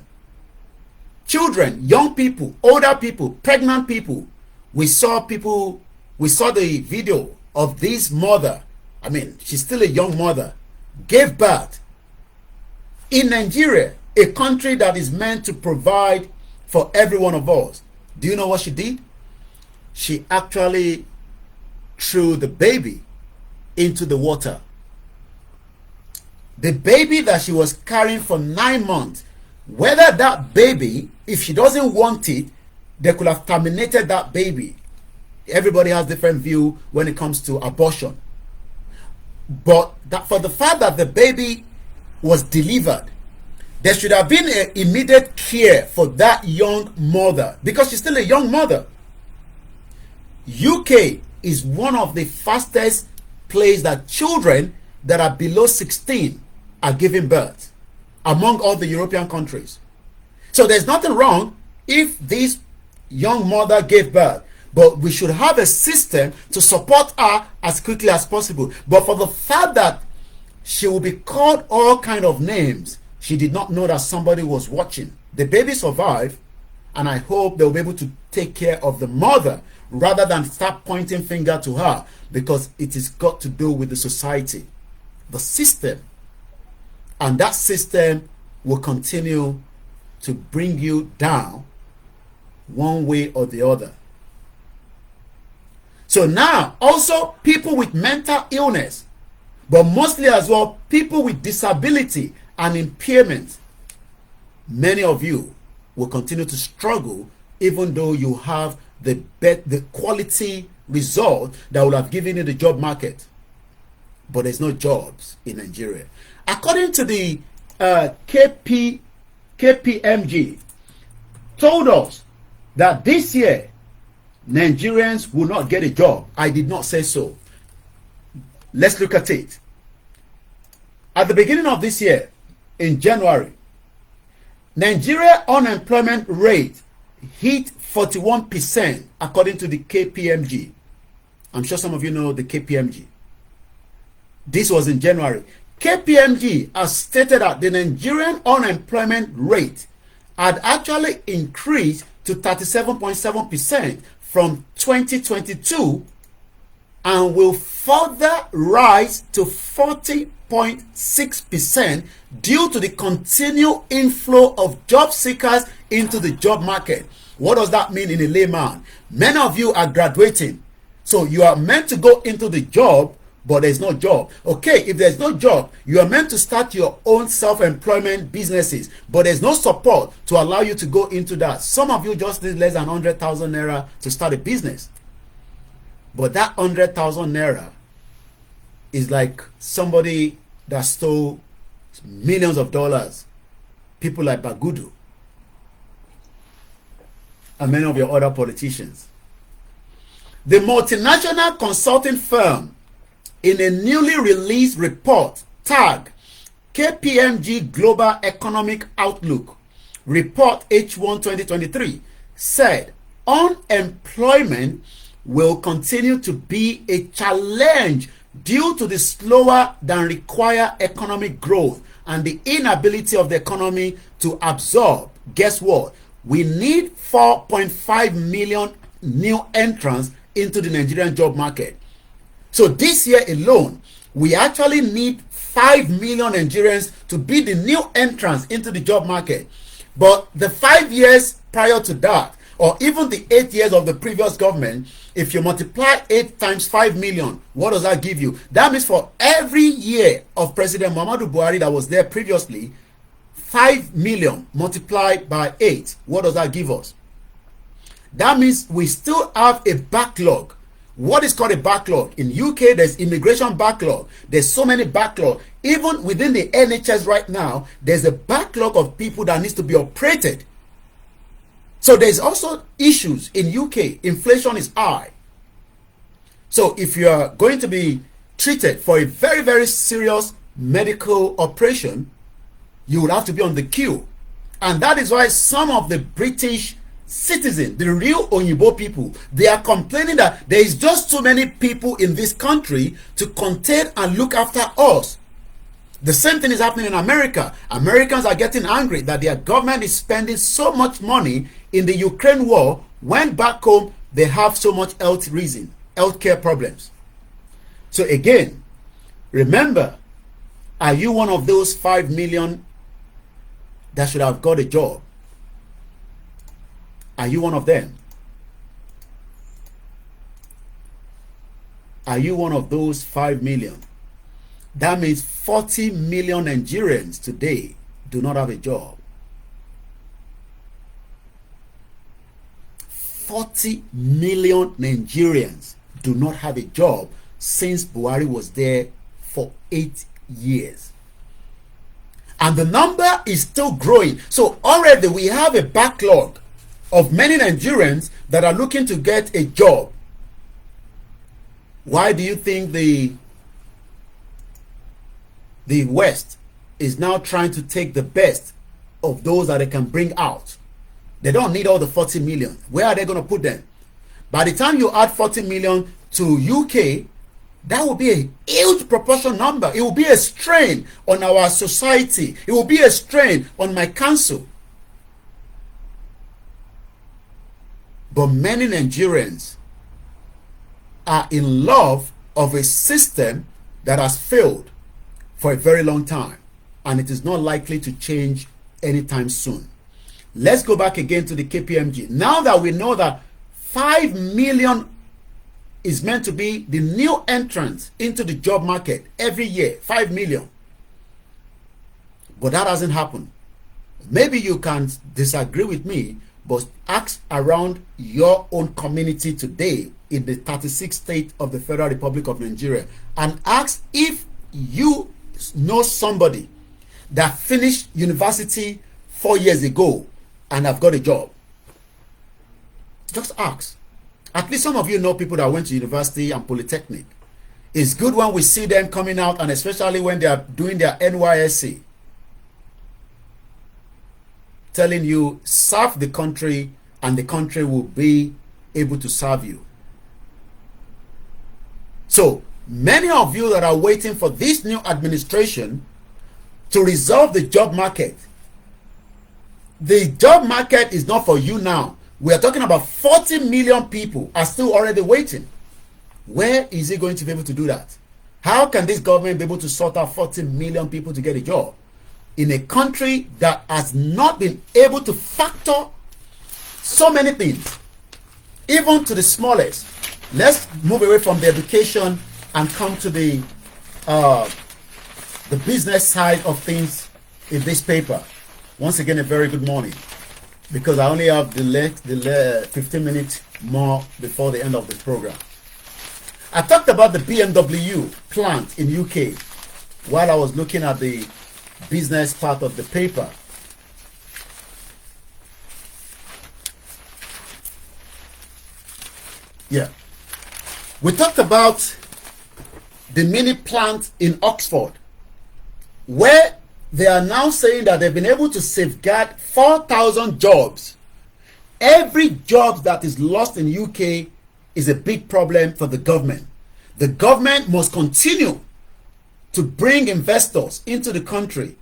young people, older people, pregnant people. We saw the video of this mother. I mean, she's still a young mother, gave birth in Nigeria, a country that is meant to provide for every one of us. Do you know what she did? She actually threw the baby into the water. The baby that she was carrying for 9 months, whether that baby, if she doesn't want it, they could have terminated that baby. Everybody has different view when it comes to abortion. But that for the fact that the baby was delivered, there should have been an immediate care for that young mother, because she's still a young mother. UK is one of the fastest places that children that are below 16 are giving birth among all the European countries. So there's nothing wrong if this young mother gave birth, but we should have a system to support her as quickly as possible. But for the fact that she will be called all kind of names, she did not know that somebody was watching. The baby survived, and I hope they'll be able to take care of the mother rather than start pointing finger to her, because it is got to do with the society, the system. And that system will continue to bring you down one way or the other. So now, also people with mental illness, but mostly as well people with disability and impairment. Many of you will continue to struggle even though you have the quality result that will have given you the job market. But there's no jobs in Nigeria. According to the KPMG, told us that this year Nigerians will not get a job. I did not say so. Let's look at it. At the beginning of this year, in January, Nigeria unemployment rate hit 41% according to the KPMG. I'm sure some of you know the KPMG. This was in January. KPMG has stated that the Nigerian unemployment rate had actually increased to 37.7% from 2022 and will further rise to 40.6% due to the continued inflow of job seekers into the job market. What does that mean in a layman? Many of you are graduating, so you are meant to go into the job, but there's no job. Okay, if there's no job, you are meant to start your own self-employment businesses, but there's no support to allow you to go into that. Some of you just need less than 100,000 naira to start a business. But that 100,000 naira is like somebody that stole millions of dollars. People like Bagudu and many of your other politicians. The multinational consulting firm, in a newly released report tagged KPMG Global Economic Outlook Report H1 2023, said unemployment will continue to be a challenge due to the slower than required economic growth and the inability of the economy to absorb. Guess what? We need 4.5 million new entrants into the Nigerian job market. So this year alone, we actually need 5 million Nigerians to be the new entrants into the job market. But the 5 years prior to that, or even the 8 years of the previous government, if you multiply 8 times 5 million, what does that give you? That means for every year of President Muhammadu Buhari that was there previously, 5 million multiplied by 8, what does that give us? That means we still have a backlog. What is called a backlog? In UK, there's immigration backlog. There's so many backlog. Even within the NHS right now, there's a backlog of people that needs to be operated. So there's also issues in UK. Inflation is high. So if you are going to be treated for a very, very serious medical operation, you will have to be on the queue. And that is why some of the British citizens, the real Onyibo people, they are complaining that there is just too many people in this country to contain and look after us. The same thing is happening in America. Americans are getting angry that their government is spending so much money in the Ukraine war when back home they have so much healthcare problems. So again, remember, are you one of those 5 million that should have got a job? Are you one of them? Are you one of those 5 million? That means 40 million Nigerians today do not have a job. 40 million Nigerians do not have a job since Buhari was there for 8 years. And the number is still growing. So already we have a backlog of many Nigerians that are looking to get a job. Why do you think the West is now trying to take the best of those that they can bring out? They don't need all the 40 million. Where are they going to put them? By the time you add 40 million to UK, that will be a huge proportion number. It will be a strain on our society. It will be a strain on my council. But many Nigerians are in love of a system that has failed for a very long time, and it is not likely to change anytime soon. Let's go back again to the KPMG. Now that we know that 5 million is meant to be the new entrants into the job market every year, 5 million. But that hasn't happened. Maybe you can disagree with me, but ask around your own community today in the 36th state of the Federal Republic of Nigeria and ask if you know somebody that finished university 4 years ago and have got a job. Just ask. At least some of you know people that went to university and polytechnic. It's good when we see them coming out, and especially when they are doing their NYSC, telling you serve the country and the country will be able to serve you. So many of you that are waiting for this new administration to resolve the job market, the job market is not for you now. We are talking about 40 million people are still already waiting. Where is he going to be able to do that? How can this government be able to sort out 40 million people to get a job in a country that has not been able to factor so many things, even to the smallest? Let's move away from the education and come to the business side of things in this paper. Once again, a very good morning, because I only have the 15 minutes more before the end of the program. I talked about the BMW plant in UK while I was looking at the business part of the paper. Yeah. We talked about the mini plant in Oxford, where they are now saying that they've been able to safeguard 4,000 jobs. Every job that is lost in UK is a big problem for the government. The government must continue to bring investors into the country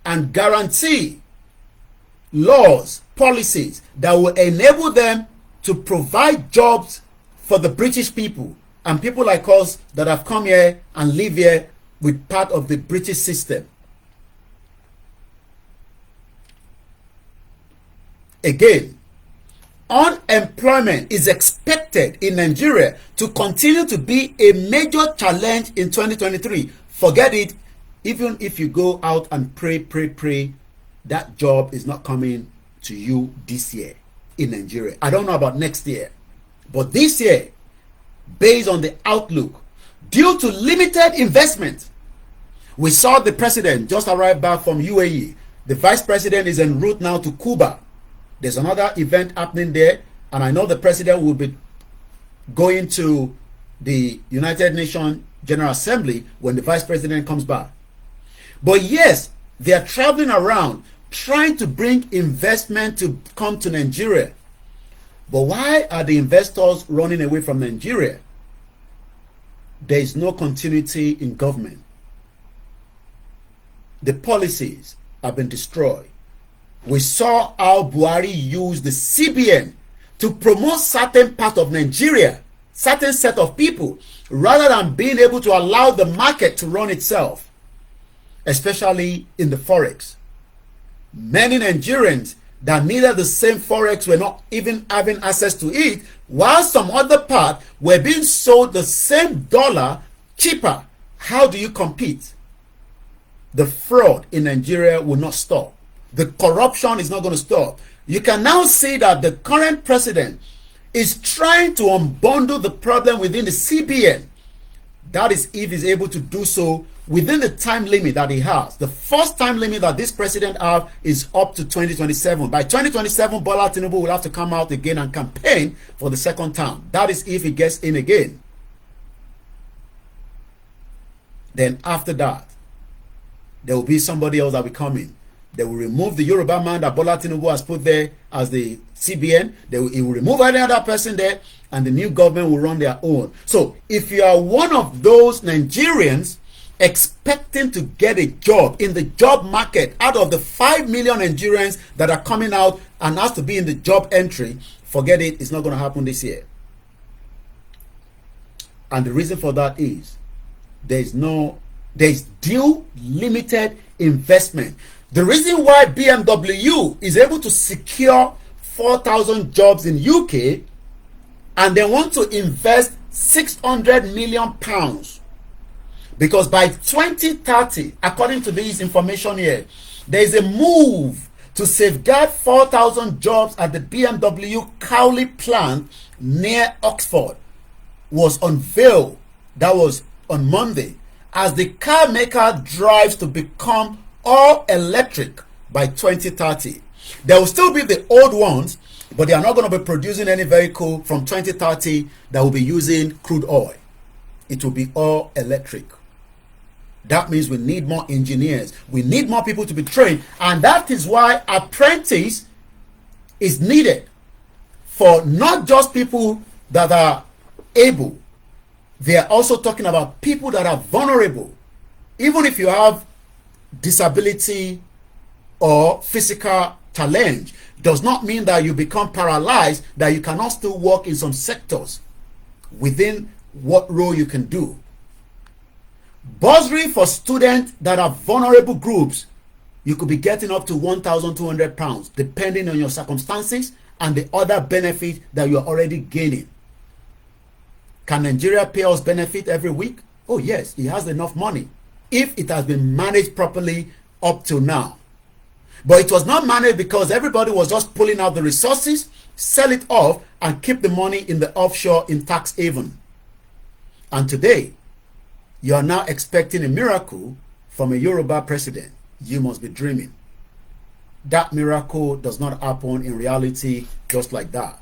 and guarantee laws, policies that will enable them to provide jobs for the British people and people like us that have come here and live here with part of the British system. Again, unemployment is expected in Nigeria to continue to be a major challenge in 2023. Forget it. Even if you go out and pray, that job is not coming to you this year in Nigeria. I don't know about next year, but this year, based on the outlook, due to limited investment, we saw the president just arrived back from UAE. The vice president is en route now to Cuba. There's another event happening there, and I know the president will be going to the United Nations General Assembly when the vice president comes back. But yes, they are traveling around trying to bring investment to come to Nigeria. But why are the investors running away from Nigeria? There is no continuity in government. The policies have been destroyed. We saw how Buhari used the CBN to promote certain part of Nigeria, certain set of people, rather than being able to allow the market to run itself, especially in the forex. Many Nigerians that needed the same forex were not even having access to it, while some other part were being sold the same dollar cheaper. How do you compete? The fraud in Nigeria will not stop. The corruption is not going to stop. You can now see that the current president is trying to unbundle the problem within the CBN. That is if he's able to do so within the time limit that he has. The first time limit that this president has is up to 2027. By 2027, Bola Tinubu will have to come out again and campaign for the second term. That is if he gets in again. Then after that, there will be somebody else that will come in. They will remove the Yoruba man that Bola Tinubu has put there as the CBN. He will remove any other person there, and the new government will run their own. So if you are one of those Nigerians expecting to get a job in the job market, out of the 5 million Nigerians that are coming out and has to be in the job entry, forget it. It's not going to happen this year. And the reason for that is there's due limited investment. The reason why BMW is able to secure 4,000 jobs in UK and they want to invest 600 million pounds, because by 2030, according to this information here, there is a move to safeguard 4,000 jobs at the BMW Cowley plant near Oxford was unveiled. That was on Monday, as the car maker drives to become all electric by 2030. There will still be the old ones, but they are not going to be producing any vehicle from 2030 that will be using crude oil. it will be all electric. That means we need more engineers. We need more people to be trained. And that is why apprentice is needed for not just people that are able. They are also talking about people that are vulnerable. Even if you have disability or physical challenge, does not mean that you become paralyzed, that you cannot still work in some sectors within what role you can do. Bursary for students that are vulnerable groups, you could be getting up to £1,200 depending on your circumstances and the other benefits that you are already gaining. Can Nigeria pay us benefit every week? Oh yes, it has enough money if it has been managed properly up till now. But it was not managed because everybody was just pulling out the resources, sell it off, and keep the money in the offshore in tax haven. And today, you are now expecting a miracle from a Yoruba president. You must be dreaming. That miracle does not happen in reality just like that.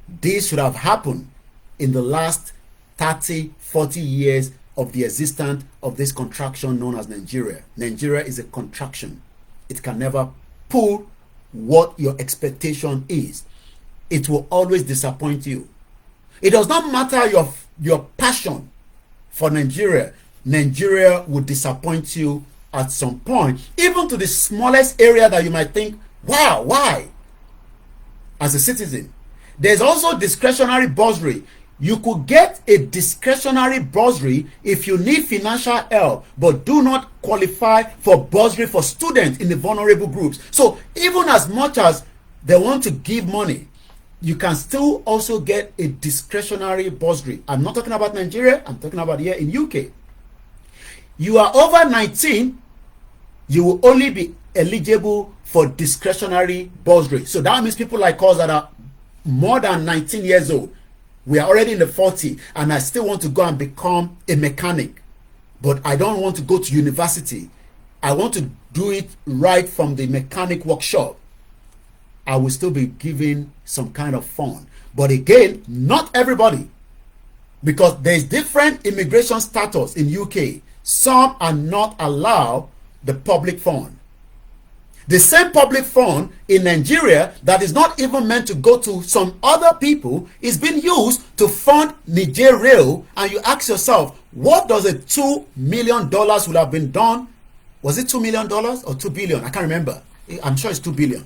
This should have happened in the last 30, 40 years of the existence of this contraction known as Nigeria. Nigeria is a contraction. It can never pull what your expectation is. It will always disappoint you. It does not matter your passion for Nigeria. Nigeria will disappoint you at some point, even to the smallest area that you might think, wow, why? As a citizen. There's also discretionary bursary. You could get a discretionary bursary if you need financial help, but do not qualify for bursary for students in the vulnerable groups. So even as much as they want to give money, you can still also get a discretionary bursary. I'm not talking about Nigeria, I'm talking about here in UK. You are over 19, you will only be eligible for discretionary bursary. So that means people like us that are more than 19 years old, we are already in the 40, and I still want to go and become a mechanic, but I don't want to go to university. I want to do it right from the mechanic workshop. I will still be given some kind of fund. But again, not everybody, because there is different immigration status in UK. Some are not allowed the public fund. The same public fund in Nigeria that is not even meant to go to some other people is being used to fund Niger Rail. And you ask yourself, what does a $2 million would have been done? Was it $2 million or 2 billion? I can't remember. I'm sure it's 2 billion.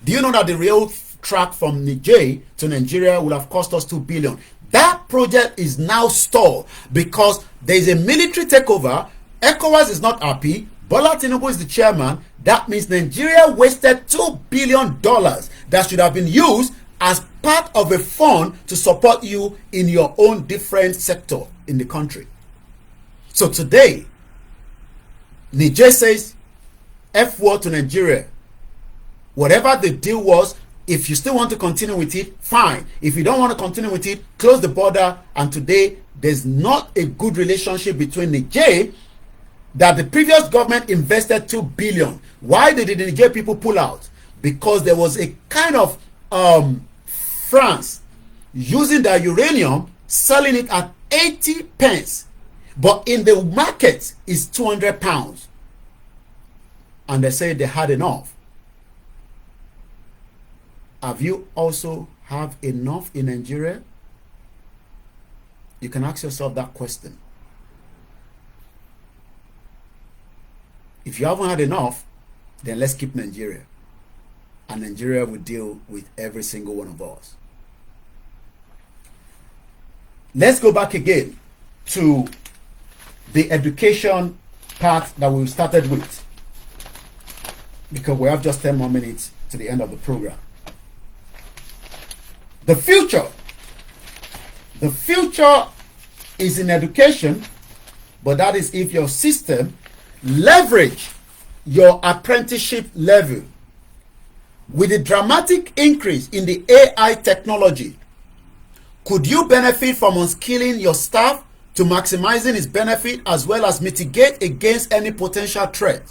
Do you know that the rail track from Niger to Nigeria would have cost us 2 billion? That project is now stalled because there is a military takeover. ECOWAS is not happy. Bola Tinubu is the chairman. That means Nigeria wasted $2 billion that should have been used as part of a fund to support you in your own different sector in the country. So today, Niger says, F word to Nigeria. Whatever the deal was, if you still want to continue with it, fine. If you don't want to continue with it, close the border. And today, there's not a good relationship between Niger that the previous government invested 2 billion. Why did the Niger people pull out? Because there was a kind of France using the uranium, selling it at 80 pence. But in the market is 200 pounds. And they said they had enough. Have you also have enough in Nigeria? You can ask yourself that question. If you haven't had enough, then let's keep Nigeria. And Nigeria will deal with every single one of us. Let's go back again to the education part that we started with, because we have just 10 more minutes to the end of the program. The future is in education, but that is if your system leverage your apprenticeship level. With the dramatic increase in the AI technology, could you benefit from unskilling your staff to maximizing its benefit as well as mitigate against any potential threat?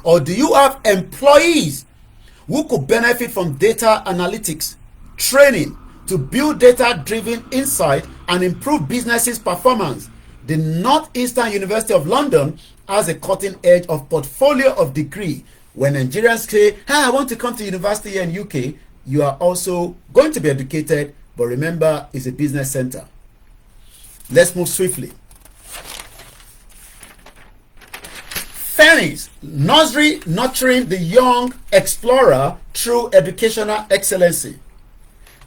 Or do you have employees who could benefit from data analytics training to build data-driven insight and improve businesses' performance The Northeastern University of London has a cutting edge of portfolio of degree. When Nigerians say, hey, I want to come to university here in UK, you are also going to be educated, but remember, it's a business center. Let's move swiftly. Fans, nursery nurturing the young explorer through educational excellency.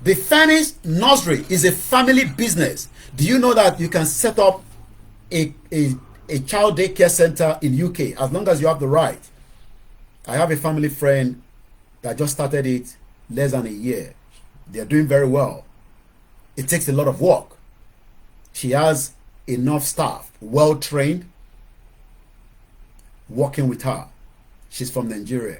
The Fans Nursery is a family business. Do you know that you can set up a child daycare center in UK as long as you have the right? I have a family friend that just started it less than a year. They're doing very well. It takes a lot of work. She has enough staff, well trained, working with her. She's from Nigeria.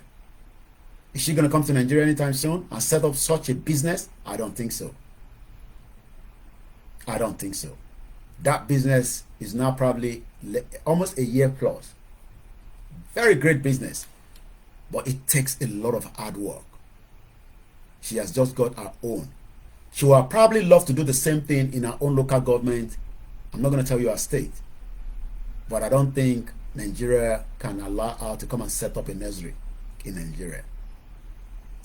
Is she going to come to Nigeria anytime soon and set up such a business? I don't think so. I don't think so. That business is now probably almost a year plus. Very great business. But it takes a lot of hard work. She has just got her own. She will probably love to do the same thing in her own local government. I'm not going to tell you her state. But I don't think Nigeria can allow her to come and set up a nursery in Nigeria.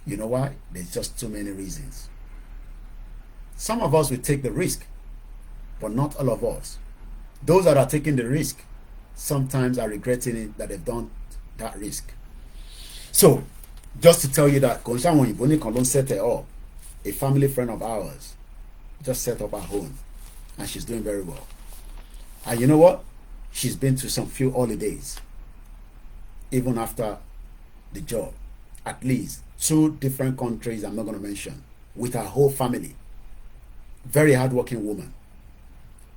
You know why? There's just too many reasons. Some of us will take the risk, but not all of us. Those that are taking the risk sometimes are regretting it that they've done that risk. So, just to tell you that a family friend of ours just set up her home and she's doing very well. And you know what? She's been to some few holidays even after the job. At least 2 different countries I'm not going to mention, with her whole family. Very hardworking woman.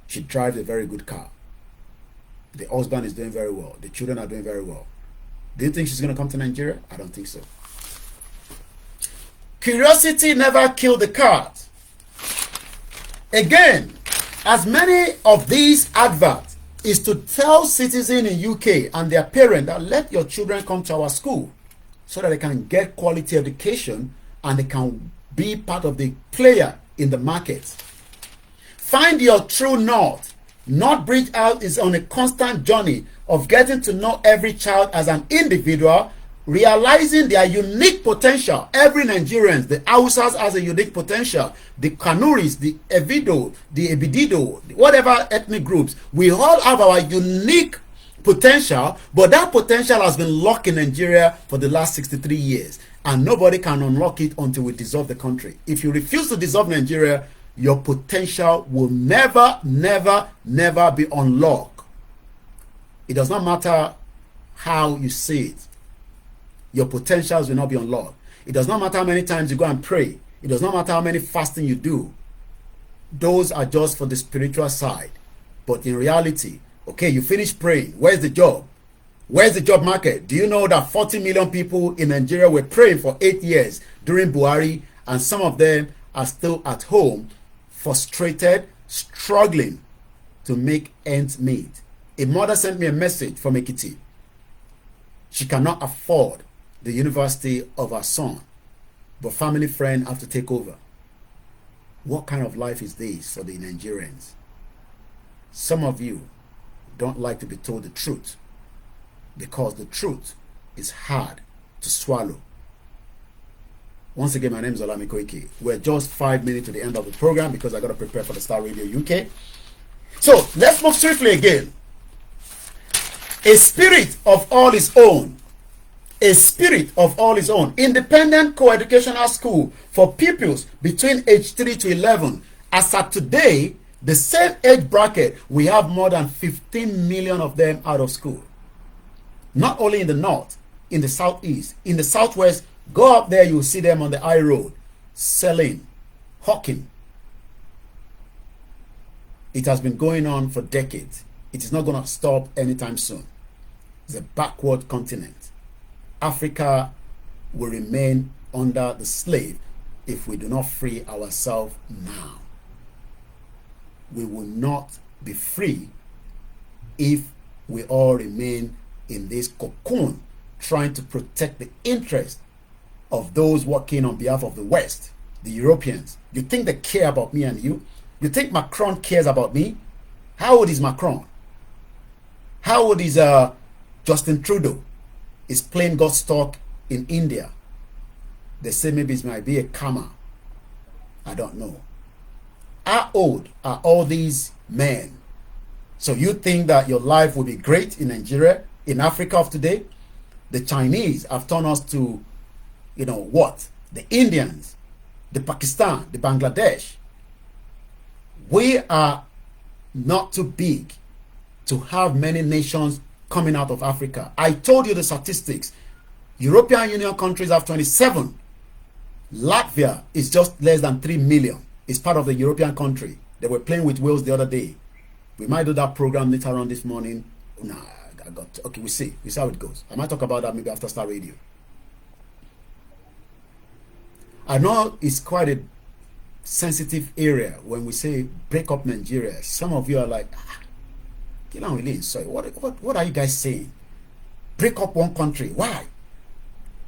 She drives a very good car. The husband is doing very well. The children are doing very well. Do you think she's going to come to Nigeria? I don't think so. Curiosity never killed the cat. Again, as many of these adverts is to tell citizens in UK and their parents that let your children come to our school so that they can get quality education and they can be part of the player in the market. Find your true north. North Bridge Out is on a constant journey of getting to know every child as an individual, realizing their unique potential. Every Nigerian, the Hausas has a unique potential. The Kanuris, the Evido, the Ebidido, whatever ethnic groups, we all have our unique potential, but that potential has been locked in Nigeria for the last 63 years, and nobody can unlock it until we dissolve the country. If you refuse to dissolve Nigeria, your potential will never, never, never be unlocked. It does not matter how you see it. Your potentials will not be unlocked. It does not matter how many times you go and pray. It does not matter how many fasting you do. Those are just for the spiritual side. But in reality, okay, you finish praying. Where's the job? Where's the job market? Do you know that 40 million people in Nigeria were praying for 8 years during Buhari, and some of them are still at home, frustrated, struggling to make ends meet? A mother sent me a message from Ekiti. She cannot afford the university of her son, but family friend have to take over. What kind of life is this for the Nigerians? Some of you don't like to be told the truth because the truth is hard to swallow. Once again, my name is Olami Koiki. We're just 5 minutes to the end of the program because I got to prepare for the Star Radio UK. So let's move swiftly again. A spirit of all his own. A spirit of all his own. Independent co-educational school for pupils between age 3 to 11. As at today, the same age bracket, we have more than 15 million of them out of school. Not only in the north, in the southeast, in the southwest. Go up there, you'll see them on the high road, selling, hawking. It has been going on for decades. It is not going to stop anytime soon. It's a backward continent. Africa will remain under the slave if we do not free ourselves now. We will not be free if we all remain in this cocoon trying to protect the interest of those working on behalf of the West, the Europeans. You think they care about me and you? You think Macron cares about me? How old is Macron? How old is Justin Trudeau? Is playing God's stock in India. They say maybe it might be a karma. I don't know. How old are all these men? So you think that your life will be great in Nigeria, in Africa of today? The Chinese have turned us to, you know what? The Indians, the Pakistan, the Bangladesh. We are not too big to have many nations coming out of Africa. I told you the statistics. European Union countries have 27. Latvia is just less than 3 million. It's part of the European country. They were playing with Wales the other day. We might do that program later on this morning. Nah, okay, we see. We see how it goes. I might talk about that maybe after Star Radio. I know it's quite a sensitive area when we say break up Nigeria. Some of you are like, sorry, what are you guys saying? Break up one country. Why?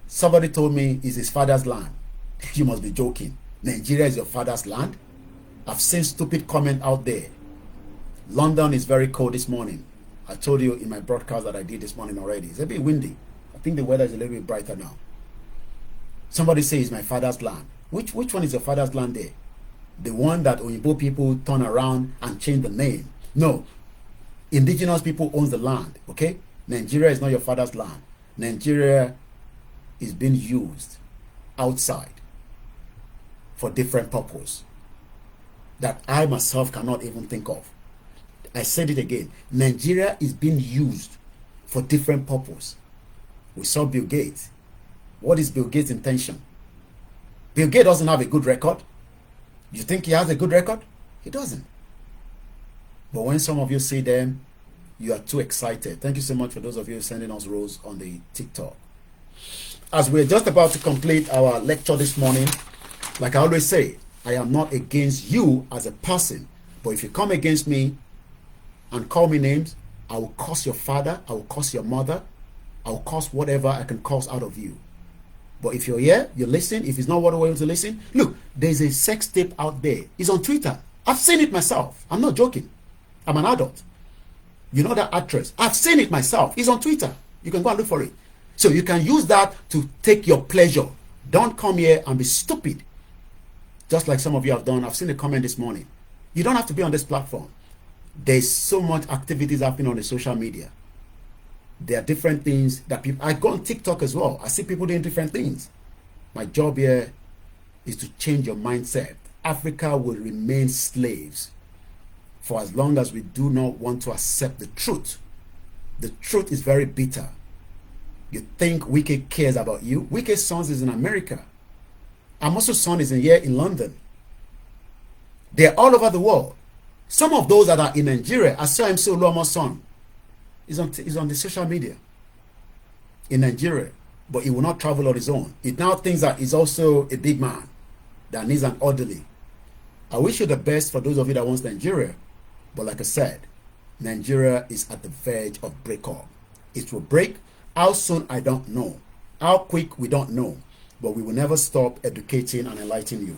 Somebody told me it's his father's land. You must be joking. Nigeria is your father's land? I've seen stupid comment out there. London is very cold this morning. I told you in my broadcast that I did this morning already. It's a bit windy. I think the weather is a little bit brighter now. Somebody says it's my father's land. Which one is your father's land there? The one that Oyibo people turn around and change the name. No. Indigenous people owns the land. Okay? Nigeria is not your father's land. Nigeria is being used outside for different purpose that I myself cannot even think of. I said it again. Nigeria is being used for different purpose. We saw Bill Gates. What is Bill Gates' intention? Bill Gates doesn't have a good record. You think he has a good record? He doesn't. But when some of you see them, you are too excited. Thank you so much for those of you sending us rose on the TikTok. As we're just about to complete our lecture this morning, like I always say, I am not against you as a person. But if you come against me and call me names, I will curse your father, I will curse your mother, I will curse whatever I can curse out of you. But if you're here, you listen. If it's not what we're able to listen, look, there's a sex tape out there. It's on Twitter. I've seen it myself. I'm not joking. I'm an adult. You know that actress. I've seen it myself. It's on Twitter. You can go and look for it. So you can use that to take your pleasure. Don't come here and be stupid. Just like some of you have done. I've seen a comment this morning. You don't have to be on this platform. There's so much activities happening on the social media. There are different things that people... I go on TikTok as well. I see people doing different things. My job here is to change your mindset. Africa will remain slaves for as long as we do not want to accept the truth. The truth is very bitter. You think Wike cares about you? Wike's son is in America. Amosu's son is here in London. They're all over the world. Some of those that are in Nigeria, I saw MC Oluomo's son. He's on the social media in Nigeria, but he will not travel on his own. He now thinks that he's also a big man that needs an orderly. I wish you the best for those of you that wants Nigeria, but like I said, Nigeria is at the verge of breakup. It will break. How soon, I don't know. How quick, we don't know. But we will never stop educating and enlightening you.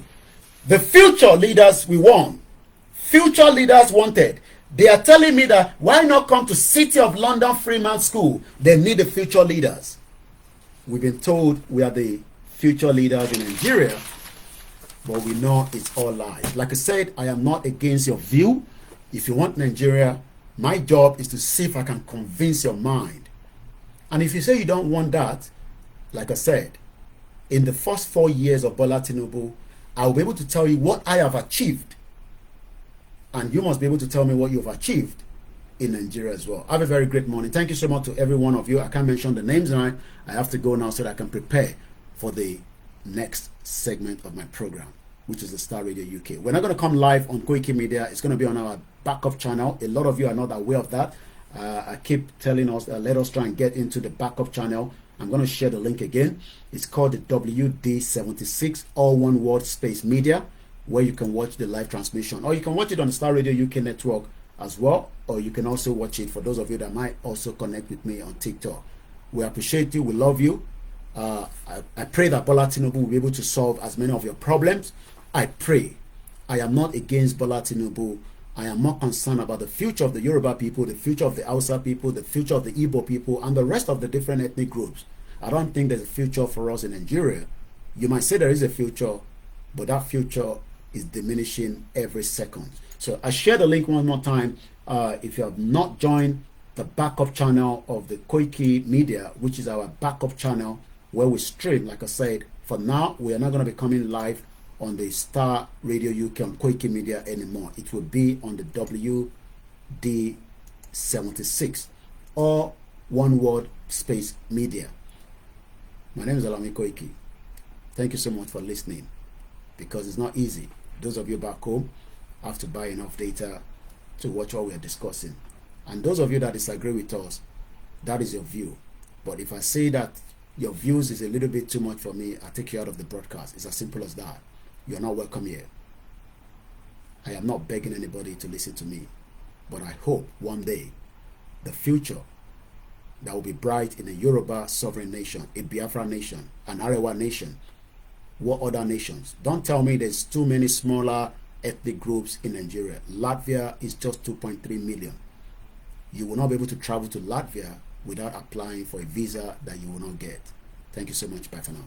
The future leaders we want. Future leaders wanted. They are telling me that why not come to City of London Freeman School? They need the future leaders. We've been told we are the future leaders in Nigeria, but we know it's all lies. Like I said, I am not against your view. If you want Nigeria, my job is to see if I can convince your mind. And if you say you don't want that, like I said, in the first 4 years of Bola Tinubu, I'll be able to tell you what I have achieved. And you must be able to tell me what you've achieved in Nigeria as well. Have a very great morning. Thank you so much to every one of you. I can't mention the names now. I have to go now so that I can prepare for the next segment of my program, which is the Star Radio UK. We're not going to come live on Koikimedia. It's going to be on our backup channel. A lot of you are not aware of that. I keep telling us, let us try and get into the backup channel. I'm going to share the link again. It's called the WD76, all one word, space media, where you can watch the live transmission, or you can watch it on the Star Radio UK network as well, or you can also watch it for those of you that might also connect with me on TikTok. We appreciate you. We love you. I pray that Bola Tinubu will be able to solve as many of your problems. I pray. I am not against Bola Tinubu. I am more concerned about the future of the Yoruba people, the future of the Hausa people, the future of the Igbo people, and the rest of the different ethnic groups. I don't think there's a future for us in Nigeria. You might say there is a future, but that future is diminishing every second. So I share the link one more time. If you have not joined the backup channel of the Koikimedia, which is our backup channel where we stream, like I said, for now, we are not going to be coming live on the Star Radio UK on Koikimedia anymore. It will be on the WD76 or one word space media. My name is Alami Koiki. Thank you so much for listening, because it's not easy. Those of you back home have to buy enough data to watch what we are discussing. And those of you that disagree with us, that is your view. But if I say that your views is a little bit too much for me, I take you out of the broadcast. It's as simple as that. You're not welcome here. I am not begging anybody to listen to me, but I hope one day the future that will be bright in a Yoruba sovereign nation, a Biafra nation, an Arewa nation. What other nations? Don't tell me there's too many smaller ethnic groups in Nigeria. Latvia is just 2.3 million. You will not be able to travel to Latvia without applying for a visa that you will not get. Thank you so much. Bye for now.